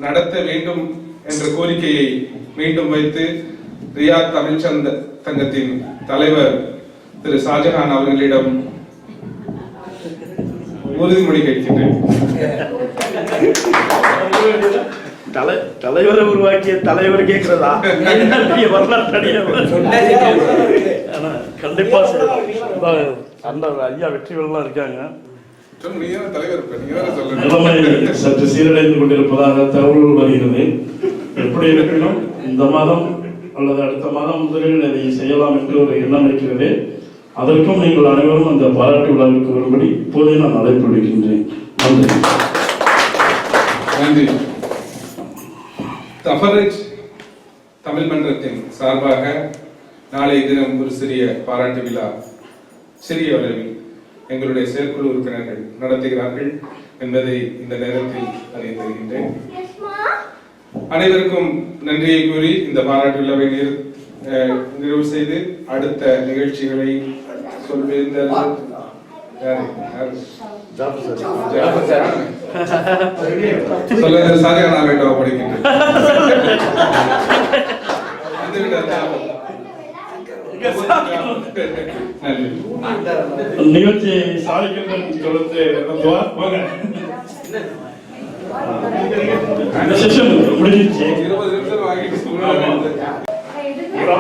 நடத்த வேண்டும் என்ற கோரிக்கையை மீண்டும் வைத்து ரியாத் தமிழ்ச்சங்கத்தின் தலைவர் திரு ஷாஜஹான் அவர்களிடம் உறுதிமொழி கேட்கின்றேன். தலைவரை உருவாக்கிய தலைவர் கேட்கிறதா வரலாற்று கண்டிப்பா அந்த ஐயா வெற்றிகள்லாம் இருக்காங்க. நிலைமை சற்று சீரடைந்து கொண்டிருப்பதாக தகவல் வருகிறது. எப்படி இருப்பினும் இந்த மாதம் அல்லது அடுத்த மாதம் முதலில் அதை செய்யலாம் என்று ஒரு எண்ணம் இருக்கிறது. அதற்கும் நீங்கள் அனைவரும் அந்த பாராட்டு விழாவிற்கு வரும்படி இப்போதே நான் அழைப்பு விடுக்கின்றேன். நன்றி. நன்றி. தஃபரஜ் தமிழ் மன்றத்தின் சார்பாக நாளைய தினம் ஒரு சிறிய பாராட்டு விழா சிறிய அளவில் எங்களுடைய செயற்குழு உறுப்பினர்கள் நடத்துகிறார்கள் என்பதை இந்த நேரத்தில் அறிய தருகின்றேன். அனைவருக்கும் நன்றியை கூறி இந்த பாராட்டு விழாவை நிறைவு செய்து அடுத்த நிகழ்ச்சிகளை சொல்வேந்தர் சரியான வேண்டாம் படிக்கின்றேன். நிகழ்ச்சியை சாதிக்கின்ற தொடர்ந்து இந்த செஷன் முடிஞ்சிருச்சு. 20 நிமிஷம் ஆகிட்டு